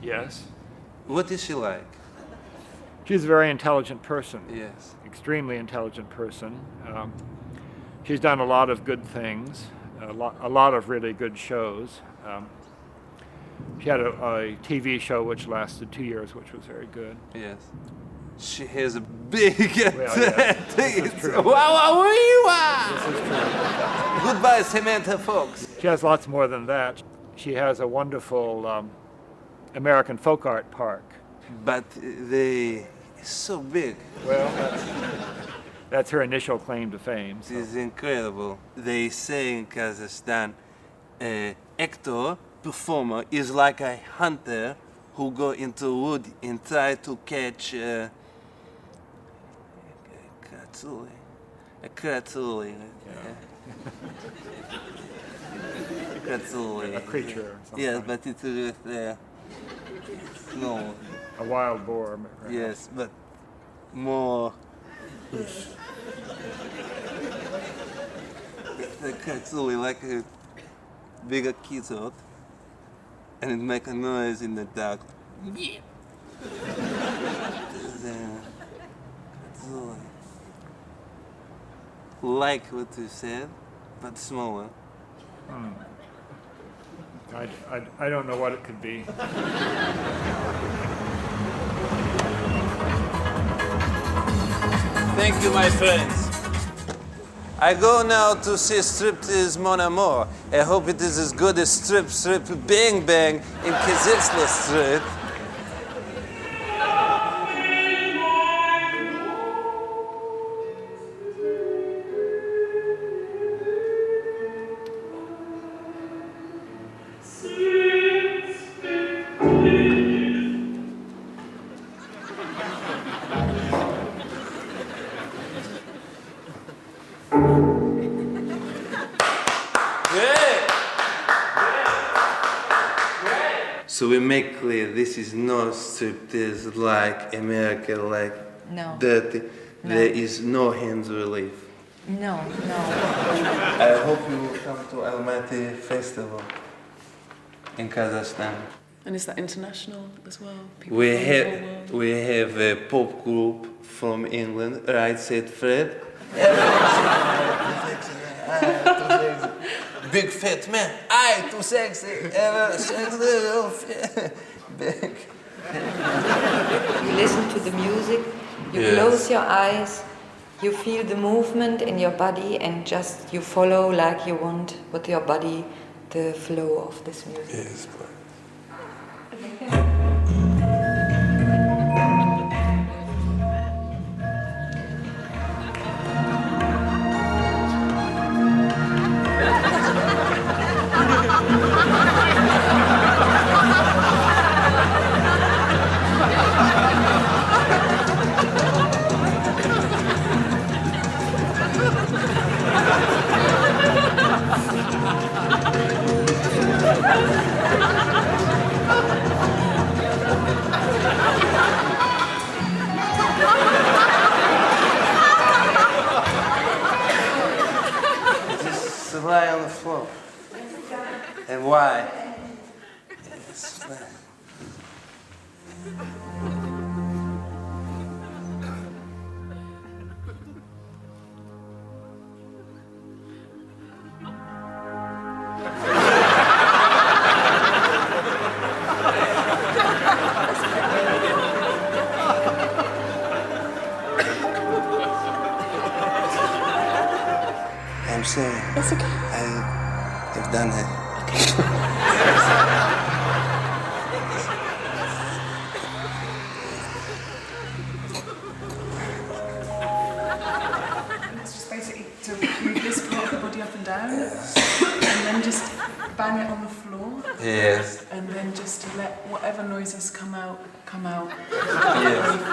Yes. What is she like? She's a very intelligent person. Yes. Extremely intelligent person. She's done a lot of good things, a lot of really good shows. She had a TV show which lasted 2 years, which was very good. Yes. She has a big Well, yes, this is true. Wow, This is true. Goodbye, Samantha Fox. She has lots more than that. She has a wonderful American folk art park. But they so big. Well, that's her initial claim to fame. So. It's incredible. They say in Kazakhstan, actor, performer is like a hunter who go into wood and try to catch a kratzuli. Kratzuli. A creature or something. Yes, but it's with no. A wild boar. Right? Yes, but more. The kratzuli like a bigger keyboard, and it make a noise in the dark. Yeah. Like what you said, but smaller. I don't know what it could be. Thank you, my friends. I go now to see Striptease Mon Amour. I hope it is as good as Strip Bang Bang in Kazisla Street. So we make clear this is not striptease like America, like No. dirty. No. There is no hands relief. No, no. I hope you will come to Almaty Festival in Kazakhstan. And is that international as well? People We from the whole world? have a pop group from England, right? Said Fred. big fat man. I too sexy, ever sexy, big. You listen to the music, you Yes. close your eyes, you feel the movement in your body, and just you follow like you want with your body the flow of this music. Yes, Just lie on the floor. And why? Yes, lie. I'm sorry. It's okay. I've done it. It's just basically to move this part of the body up and down, and then just bang it on the floor. Yes. And then just to let whatever noises come out, come out. Yes.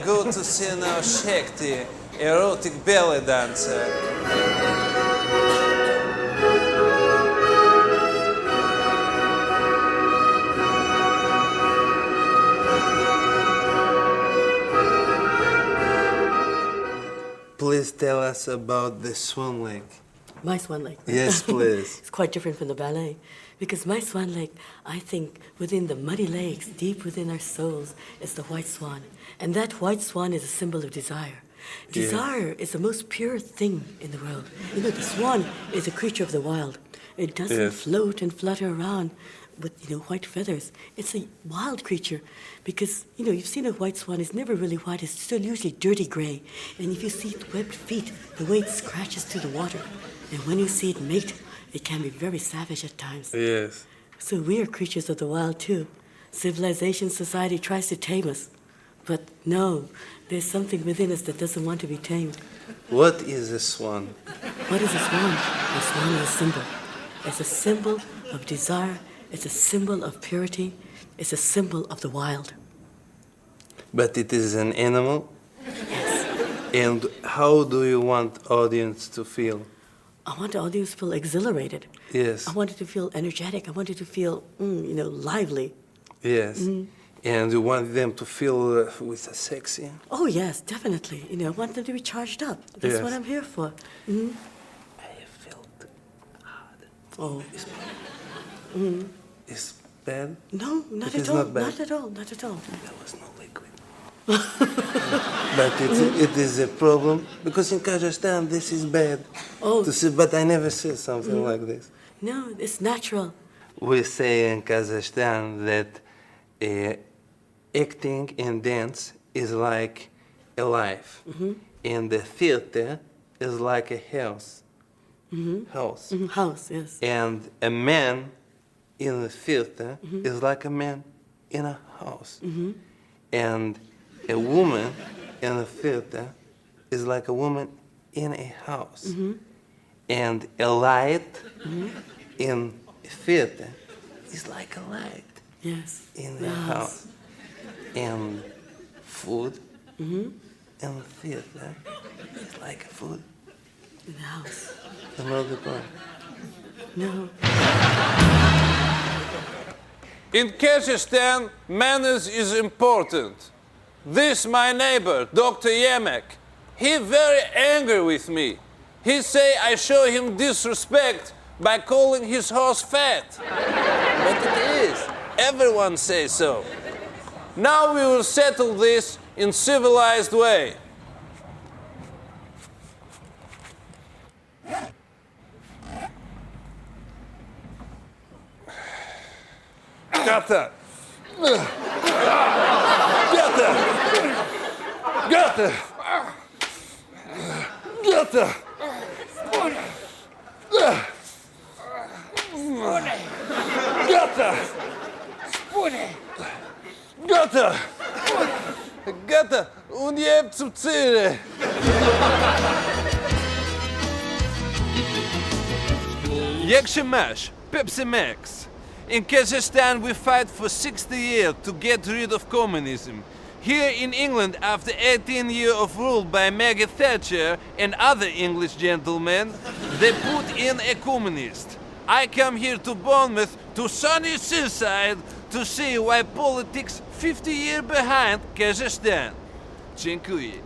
Good to see now Shakti, erotic belly dancer. Please tell us about the Swan Lake. My Swan Lake. Yes, please. It's quite different from the ballet. Because my Swan Lake, I think, within the muddy lakes, deep within our souls, is the white swan. And that white swan is a symbol of desire. Desire is the most pure thing in the world. You know, the swan is a creature of the wild. It doesn't float and flutter around with, white feathers. It's a wild creature because, you've seen a white swan. It's never really white. It's still usually dirty gray. And if you see its webbed feet, the way it scratches through the water. And when you see it mate, it can be very savage at times. Yes. So we are creatures of the wild, too. Civilization, society tries to tame us. But no, there's something within us that doesn't want to be tamed. What is a swan? What is a swan? A swan is a symbol. It's a symbol of desire. It's a symbol of purity. It's a symbol of the wild. But it is an animal? Yes. And how do you want audience to feel? I want the audience to feel exhilarated. Yes. I want it to feel energetic. I want it to feel, lively. Yes. Mm. And you want them to feel with a sexy? Oh, yes, definitely. I want them to be charged up. That's Yes. what I'm here for. Mm. I have felt hard. Oh. Mm. It's bad? No, not It at is all. not bad. Not at all. Not at all. There was no liquid. But it is a problem because in Kazakhstan this is bad. Oh. To see, but I never see something like this. No, it's natural. We say in Kazakhstan that acting and dance is like a life, and the theater is like a house. House. House, yes. And a man in the theater is like a man in a house. And a woman in the theater is like a woman in a house. And a light in a theater is like a light Yes. in a house. And Food? Mm-hmm. And theater? It's like food. In the house. Another part. No. In Kazakhstan, manners is important. This my neighbor, Dr. Yemek. He very angry with me. He say I show him disrespect by calling his horse fat. But it is. Everyone says so. Now we will settle this in civilized way. Gata. Gata. Gata. Gata. Gata. Gata. Gata. Und je zum Ziel. Yakshi Mash, Pepsi Max. In Kazakhstan, we fight for 60 years to get rid of communism. Here in England, after 18 years of rule by Maggie Thatcher and other English gentlemen, they put in a communist. I come here to Bournemouth, to sunny seaside, to see why politics 50 years behind Kazakhstan. Dziękuję.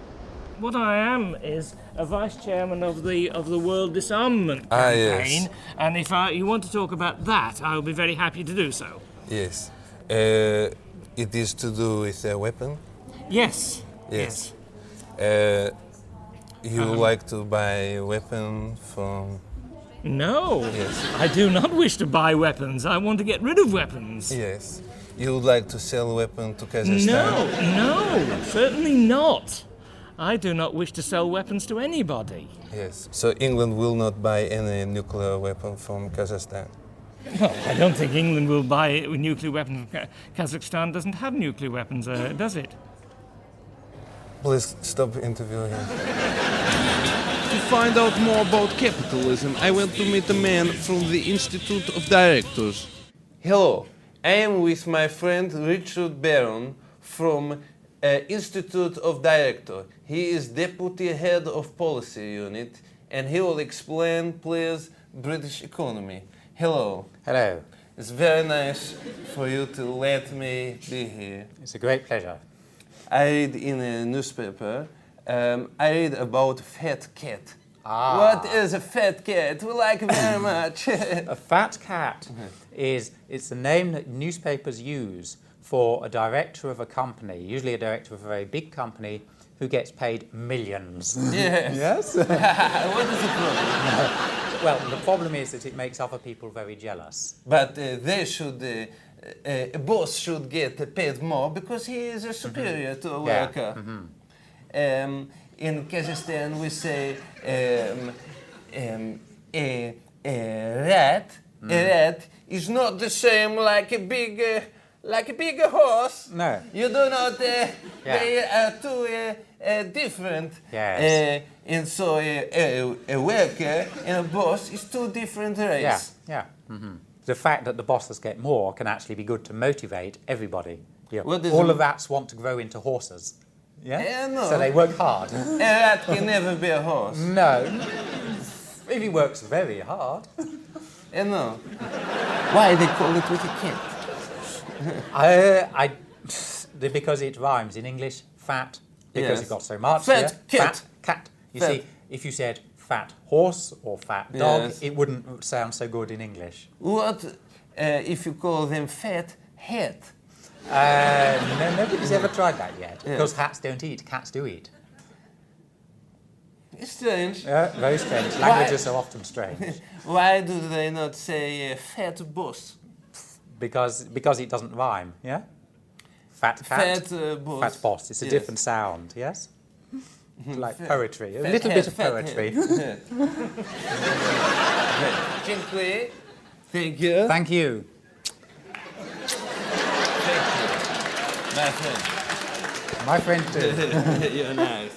What I am is a vice chairman of the World Disarmament Ah, Campaign, yes. and if you want to talk about that, I will be very happy to do so. Yes. It is to do with a weapon? Yes. Yes. You like to buy a weapon from... No, Yes. I do not wish to buy weapons. I want to get rid of weapons. Yes. You would like to sell a weapon to Kazakhstan? No, certainly not. I do not wish to sell weapons to anybody. Yes. So England will not buy any nuclear weapon from Kazakhstan? Well, I don't think England will buy nuclear weapons. Kazakhstan doesn't have nuclear weapons, does it? Please stop interviewing him. To find out more about capitalism, I went to meet a man from the Institute of Directors. Hello, I am with my friend Richard Barron from Institute of Director. He is deputy head of policy unit, and he will explain, please, British economy. Hello. Hello. It's very nice for you to let me be here. It's a great pleasure. I read in a newspaper. I read about fat cat. Ah. What is a fat cat? We like it very much. A fat cat it's the name that newspapers use for a director of a company, usually a director of a very big company, who gets paid millions. Yes. Yes? What is the problem? Well, the problem is that it makes other people very jealous. But they should, a boss should get paid more because he is a superior to a Yeah. worker. In Kazakhstan, we say a rat is not the same like a big horse. No. You do not. They are too different. Yes. And so a worker and a boss is two different races. Yeah. The fact that the bosses get more can actually be good to motivate everybody. Yeah. What is All it? the rats want to grow into horses. Yeah? No. So they work hard. A rat can never be a horse. No. If he works very hard. No. Why they call it with a cat? Because it rhymes in English, fat, because Yes. it got so much. Fat yeah? cat. Fat cat. You Fat. see, if you said fat horse or fat dog, Yes. it wouldn't sound so good in English. What if you call them fat hat? No, nobody's ever tried that yet, Yeah. because hats don't eat, cats do eat. It's strange. Yeah, very strange. Why- Languages are often strange. Why do they not say fat boss? Because it doesn't rhyme, yeah? Fat cat, Fat boss. fat boss. It's a Yes. different sound, yes? Like Fat- poetry, a fat little head, bit of fat poetry. head. Dziękuję. Thank you. Thank you. My friend. My friend too. You're nice.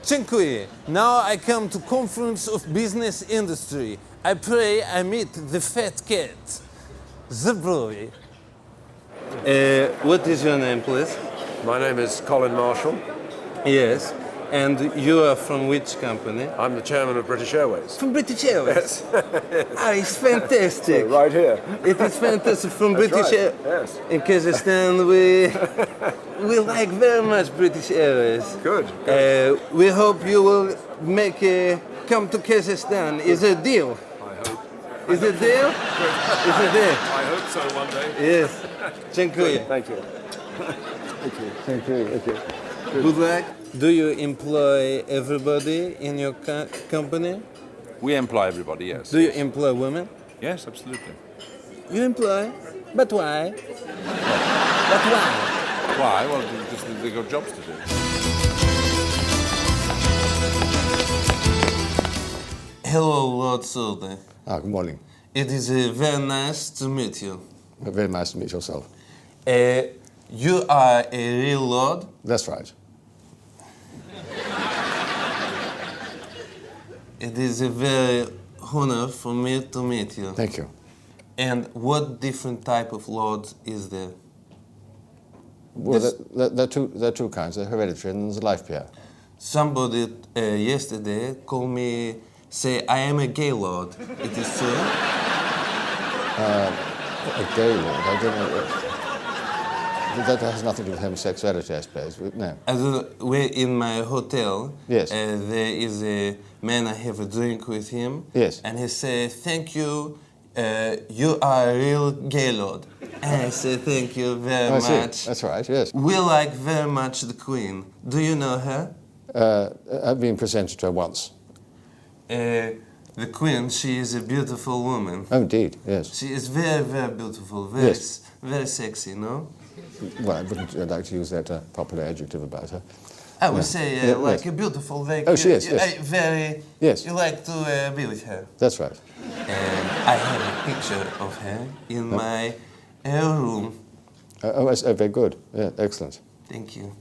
Dziękuję. Now I come to conference of business industry. I pray I meet the fat cat. The boy. What is your name, please? My name is Colin Marshall. Yes. And you are from which company? I'm the chairman of British Airways. From British Airways? Yes. Ah, it's fantastic. Right here. It is fantastic from That's British right. Airways. Yes. In Kazakhstan, we like very much British Airways. Good. We hope you will make come to Kazakhstan. Is a deal? I hope. Is it deal? Is it deal? I hope so one day. Yes. Dziękuję. Thank you. Thank you. Thank you. Thank you. Good luck. Do you employ everybody in your company? We employ everybody, yes. Do you employ women? Yes, absolutely. You employ? But why? But why? Why? Well, because they've got jobs to do. Hello, Lord Solde. Good morning. It is very nice to meet you. Very nice to meet yourself. You are a real lord? That's right. It is a very honor for me to meet you. Thank you. And what different type of lords is there? Well, there are two kinds. The hereditary and the life peer. Somebody yesterday called me, say, I am a gay lord. It is true? A gay lord, I don't know. That has nothing to do with homosexuality, I suppose. No. We're in my hotel. Yes. There is a man, I have a drink with him. Yes. And he said, thank you, you are a real gay lord. And I say, thank you very much. That's right, yes. We like very much the Queen. Do you know her? I've been presented to her once. The Queen, she is a beautiful woman. Oh, indeed, yes. She is very, very beautiful, very sexy, no? Well, I wouldn't like to use that popular adjective about her. I would say like a beautiful, very oh, she is, yes. Very, yes. You like to be with her. That's right. And I have a picture of her in my room. Very good. Yeah, excellent. Thank you.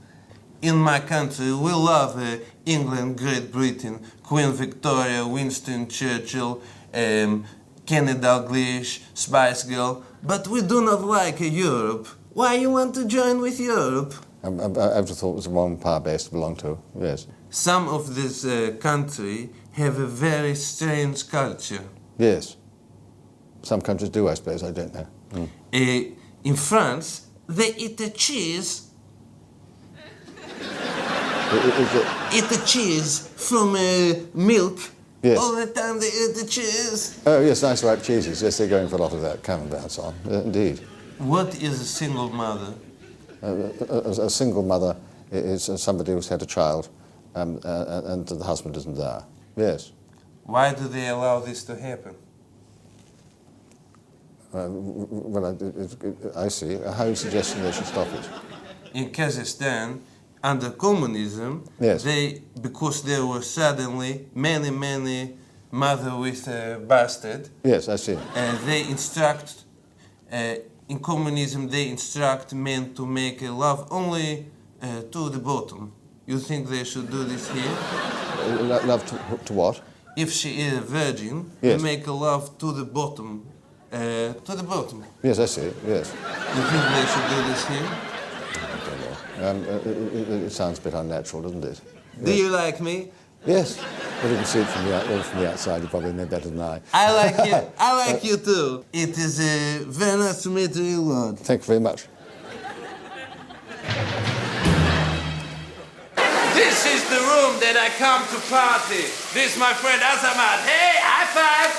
In my country, we love England, Great Britain, Queen Victoria, Winston Churchill, Kenny Dalglish, Spice Girl, but we do not like Europe. Why you want to join with Europe? I just thought it was the wrong power base to belong to, yes. Some of this country have a very strange culture. Yes. Some countries do, I suppose, I don't know. In France, they eat the cheese. Eat the cheese from milk. Yes. All the time they eat the cheese. Oh, yes, nice ripe cheeses. Yes, they're going for a lot of that, camembert and so on. Indeed. What is a single mother? A single mother is somebody who's had a child and the husband isn't there. Yes. Why do they allow this to happen? Well, I see. How are you suggesting they should stop it? In Kazakhstan, under communism, yes. Because there were suddenly many mother with a bastard. Yes, I see. They instruct, in communism, they instruct men to make love only to the bottom. You think they should do this here? Love to what? If she is a virgin, yes. they make love to the bottom. To the bottom. Yes, I see. Yes. You think they should do this here? I don't know. It sounds a bit unnatural, doesn't it? Yes. Do you like me? Yes. Well, you can see it from the outside. You probably know better than I. I like you. I like you too. It is very nice to meet you, Lord. Thank you very much. This is the room that I come to party. This my friend Azamat. Hey, high five.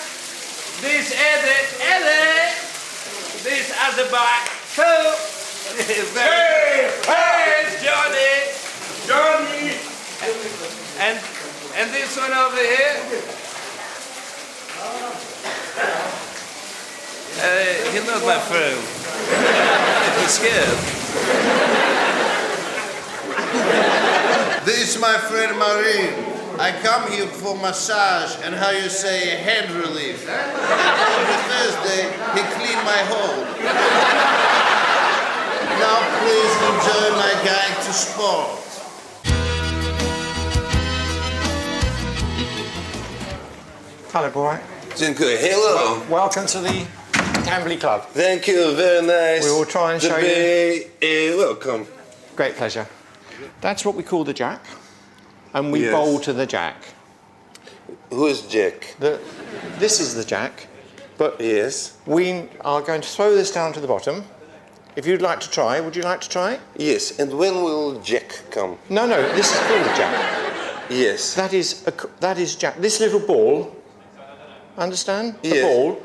This Eddie. This Azamat. Hey, Johnny. And this one over here. He's not my friend. He's scared. This is my friend Marie. I come here for massage and how you say hand relief. Every Thursday he cleaned my hole. Now please enjoy my guide to sport. Hello, boy. Dziękuję. Hello. Welcome to the Camberley Club. Thank you. Very nice. We will try and show you. Welcome. Great pleasure. That's what we call the jack, and we Yes. bowl to the jack. Who is Jack? This is the jack, but yes, we are going to throw this down to the bottom. If you'd like to try, would you like to try? Yes, and when will Jack come? No, this is called a jack. Yes. That is jack. This little ball, understand? The Yes. ball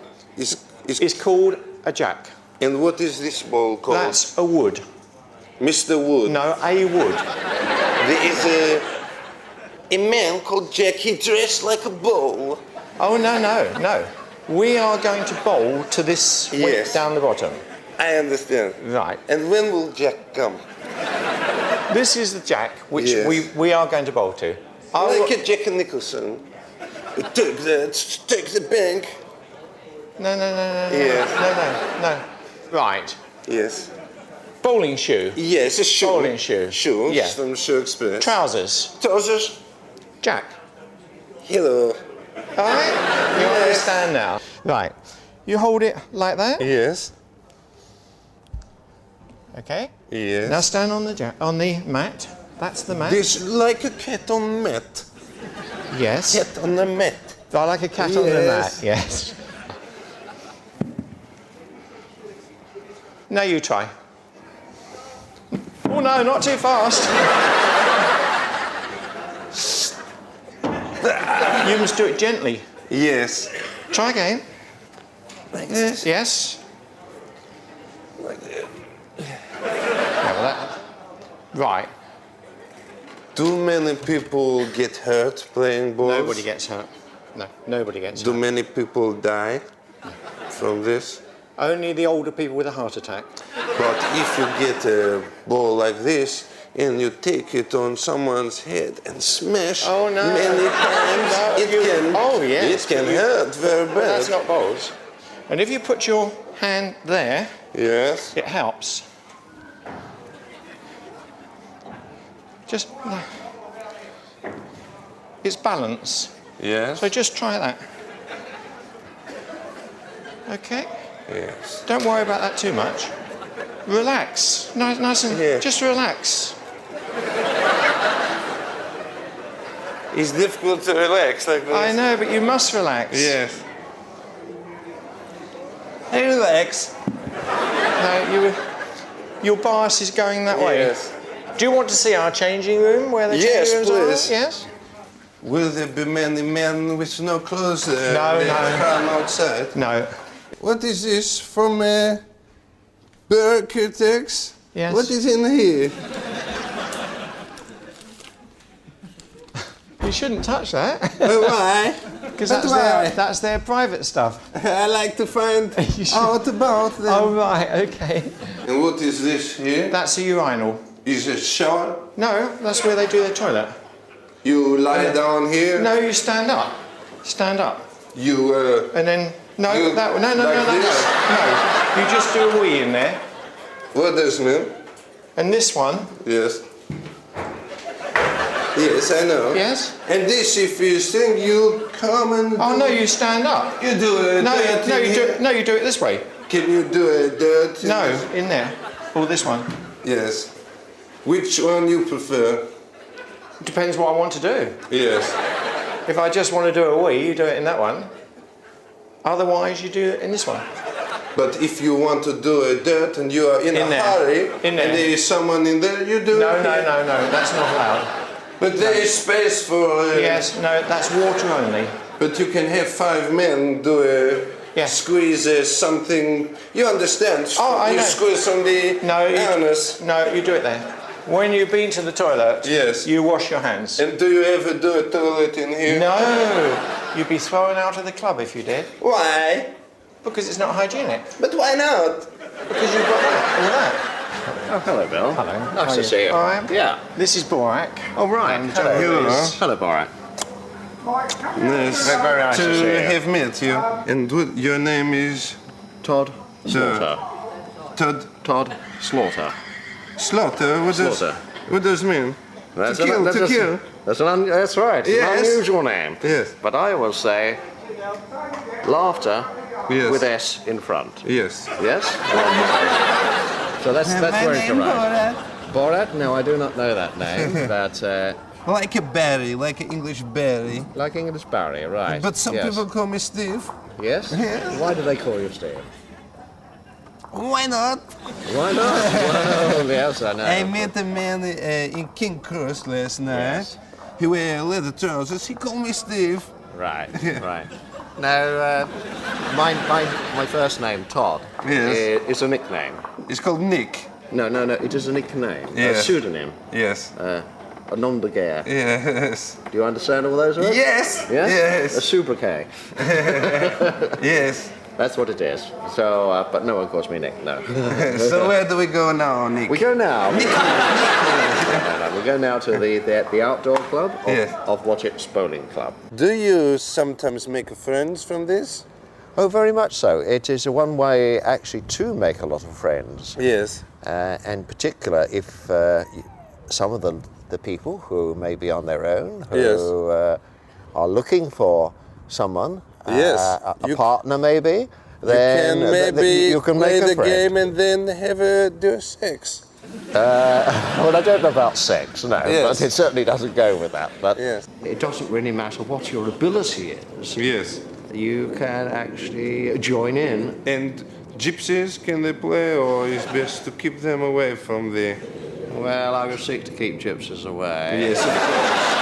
is called a jack. And what is this ball called? That's a wood. Mr. Wood. No, a wood. There is a man called Jack. He dressed like a bull. Oh, no. We are going to bowl to this wick down the bottom. I understand. Right. And when will Jack come? This is the jack which Yes. we are going to bowl to. Like a Jack Nicholson. Take the bank. No. Yes. No. Right. Yes. Bowling shoe. Yes, a shoe. Bowling shoe. Shoes Yeah. from Shoe Express. Trousers. Trousers. Jack. Hello. All right? You understand now? Right. You hold it like that. Yes. Okay. Yes. Now stand on the mat. That's the mat. This like a cat on mat. Yes. Cat on the mat. I like a cat on the mat. Yes. Yes. Now you try. Oh no, not too fast. You must do it gently. Yes. Try again. Like this? Yes. Like that. Right. Do many people get hurt playing balls? Nobody gets hurt. No, nobody gets hurt. Do many people die from this? Only the older people with a heart attack. But if you get a ball like this and you take it on someone's head and smash many times, it can hurt very bad. That's not balls. And if you put your hand there, yes, it helps. Just it's balance. Yes. So just try that. Okay. Yes. Don't worry about that too much. Relax. Nice and just relax. It's difficult to relax like this. I know, but you must relax. Yes. Hey, relax. No, your bias is going that way. Yes. Do you want to see our changing room where the changing rooms please. are? Yes. Will there be many men with no clothes there? No. Come outside. No. What is this from Burketex? Yes. What is in here? You shouldn't touch that. Why? Because But that's their private stuff. I like to find out about them. Oh, right, okay. And what is this here? That's a urinal. Is it a shower? No, that's where they do their toilet. You lie down here? No, you stand up. Stand up. You, And then, no, you no. You just do a wee in there. What does it mean? And this one. Yes. Yes, I know. Yes. And this, if you think you come and... Oh, no, you stand up. You do it. No, you do it this way. Can you do it dirt? No, in there. Or this one. Yes. Which one you prefer? Depends what I want to do. Yes. If I just want to do a wee, you do it in that one. Otherwise, you do it in this one. But if you want to do a dirt and you are in a hurry, and there is someone in there, you do No, it. no, that's not allowed. But there is space for... Yes, no, that's water only. But you can have 5 men do a... Squeeze something... You understand? Oh, I you know. squeeze on the anus. No, you do it there. When you've been to the toilet, yes, you wash your hands. And do you ever do a toilet in here? No, you'd be thrown out of the club if you did. Why? Because it's not hygienic. But why not? Because you've got all that. Oh, hello, Bill. Hello. Nice to see you. All right. Yeah. This is Borak. Oh, right. Hello, Borak. Nice Very nice to see you. have met you. And your name is? Todd Slaughter. Todd Slaughter. Slaughter? What does it mean? That's to kill. That's right. It's an unusual name. Yes. But I will say laughter with S in front. Yes. Yes? So that's My where it's name arrived. Borat? No, I do not know that name, but... like a berry, like an English berry. Like English berry, right. But some yes. people call me Steve. Yes? Yeah. Why do they call you Steve? Why not? Why not? Well, yes, I know. I met a man in King Cross last night. Yes. He wear leather trousers. He called me Steve. Right, right. Now, my first name, Todd, is a nickname. It's called Nick. No, it is a nickname. Yes. A pseudonym. Yes. A nom de guerre. Yes. Do you understand all those words? Yes. Yes? Yes. A sobriquet. Yes. That's what it is. So, but no one calls me Nick, no. So where do we go now, Nick? We go now. We go now to the outdoor club of Watch It's Bowling Club. Do you sometimes make friends from this? Oh, very much so. It is a one way actually to make a lot of friends. Yes. And particular if some of the people who may be on their own, who are looking for someone, a partner maybe, then you can make play a the friend. game and then have do sex. Well, I don't know about sex, no, Yes. but it certainly doesn't go with that. But Yes. it doesn't really matter what your ability is. Yes. You can actually join in. And gypsies, can they play, or is best to keep them away from the... Well, I will seek to keep gypsies away. Yes, of course.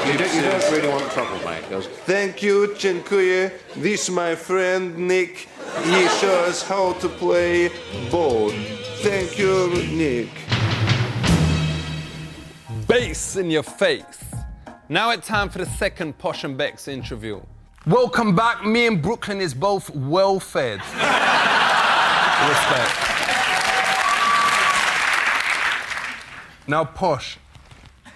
You don't really want troublemakers. Thank you, Dziękuję. This my friend Nick. He shows us how to play ball. Thank you, Nick. Bass in your face. Now it's time for the second Posh and Beck's interview. Welcome back. Me and Brooklyn is both well fed. Respect. Now, Posh,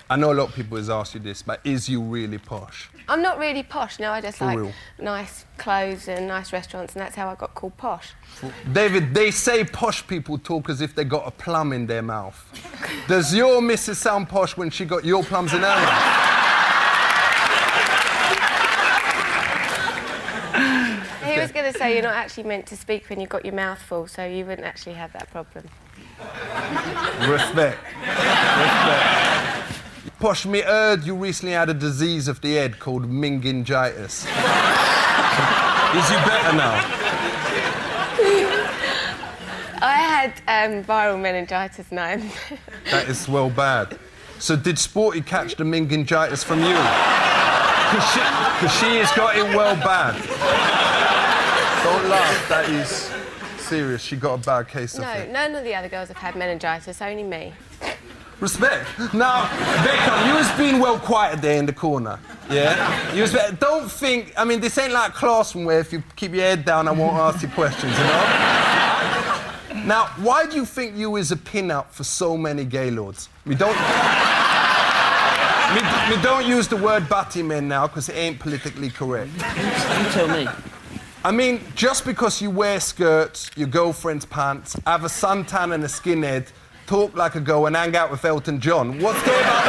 I know a lot of people has asked you this, but is you really posh? I'm not really posh, no, I just For like real? nice clothes and nice restaurants, and that's how I got called posh. David, they say posh people talk as if they got a plum in their mouth. Does your missus sound posh when she got your plums in her mouth? He was going to say you're not actually meant to speak when you've got your mouth full, so you wouldn't actually have that problem. Respect. Respect. Posh, me heard you recently had a disease of the head called meningitis. Is you better now? I had viral meningitis, no. That is well bad. So did Sporty catch the meningitis from you? Because she has got it well bad. Don't laugh, that is serious. She got a bad case of No, it. none of the other girls have had meningitis, only me. Respect. Now, Beckham, you was being well quiet there in the corner. Yeah? You was, don't think, I mean, this ain't like classroom where if you keep your head down, I won't ask you questions, you know? Now, why do you think you is a pin-up for so many gaylords? We don't use the word batty men now, because it ain't politically correct. You tell me. I mean, just because you wear skirts, your girlfriend's pants, have a suntan and a skinhead, talk like a girl and hang out with Elton John, what's going on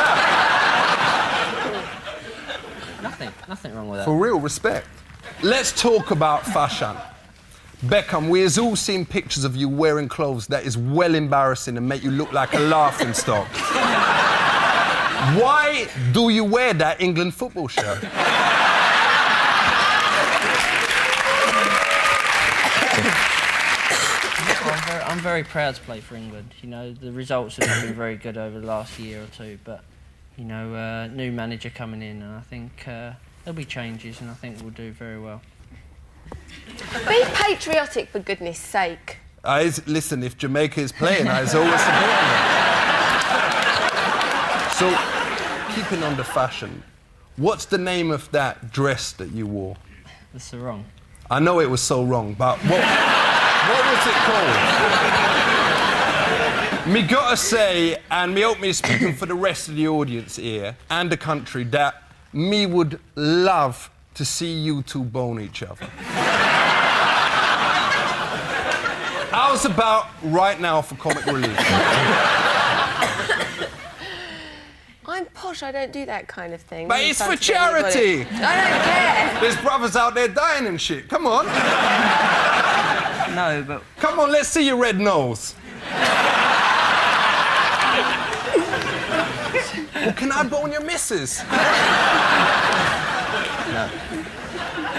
there? Nothing wrong with that. For real, respect. Let's talk about fashion. Beckham, we has all seen pictures of you wearing clothes that is well embarrassing and make you look like a laughing stock. Why do you wear that England football shirt? I'm very proud to play for England. You know, the results have not been very good over the last year or two, but, you know, new manager coming in, and I think there'll be changes, and I think we'll do very well. Be patriotic, for goodness sake. Listen, if Jamaica is playing, I is always supporting them. So, keeping on the fashion, what's the name of that dress that you wore? That's so wrong. I know it was so wrong, but what was it called? Me gotta say, and me hope me speaking for the rest of the audience here and the country, that me would love to see you two bone each other. How's about right now for comic relief? I'm posh, I don't do that kind of thing. But it's for charity! I don't care! There's brothers out there dying and shit, come on! No, but... Come on, let's see your red nose. Well, can I bone your missus? No.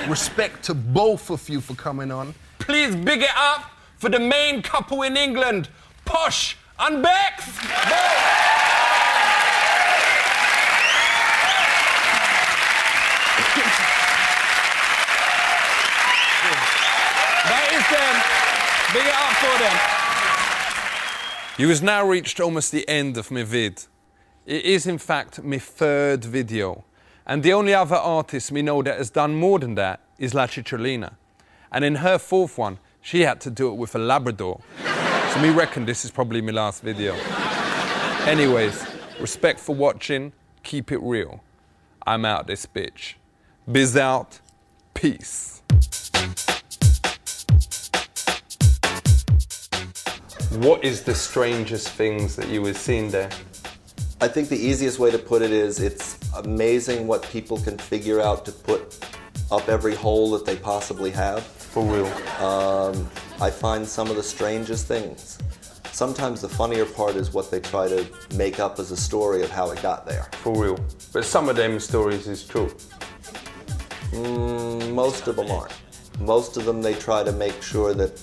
Respect to both of you for coming on. Please big it up for the main couple in England, Posh and Bex. That is them. Big it up for them. You has now reached almost the end of my vid. It is in fact my third video. And the only other artist we know that has done more than that is La Cicciolina. And in her fourth one, she had to do it with a Labrador. So me reckon this is probably my last video. Anyways, respect for watching, keep it real. I'm out this bitch. Biz out, peace. What is the strangest things that you have seen there? I think the easiest way to put it is it's amazing what people can figure out to put up every hole that they possibly have. For real. I find some of the strangest things. Sometimes the funnier part is what they try to make up as a story of how it got there. For real. But some of them stories is true. Most of them aren't. Most of them they try to make sure that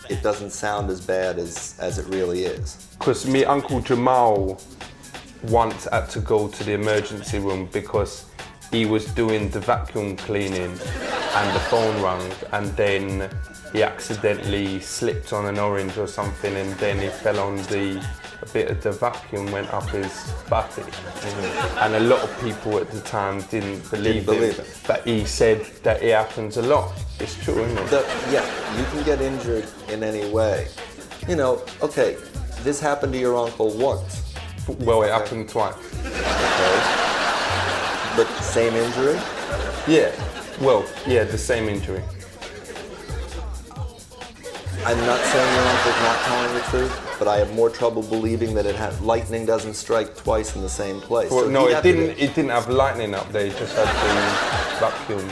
it doesn't sound as bad as it really is. Because me Uncle Jamal once had to go to the emergency room because he was doing the vacuum cleaning and the phone rang, and then he accidentally slipped on an orange or something, and then he fell on a bit of the vacuum went up his body. And a lot of people at the time didn't believe it. But he said that it happens a lot. It's true, isn't it? Yeah, you can get injured in any way. You know, okay, this happened to your uncle once. Well, it happened twice. Okay. But same injury? Yeah. Well, yeah, the same injury. I'm not saying your uncle's not telling the truth, but I have more trouble believing that lightning doesn't strike twice in the same place. Well, So no, it didn't have lightning up there, it just had the vacuum.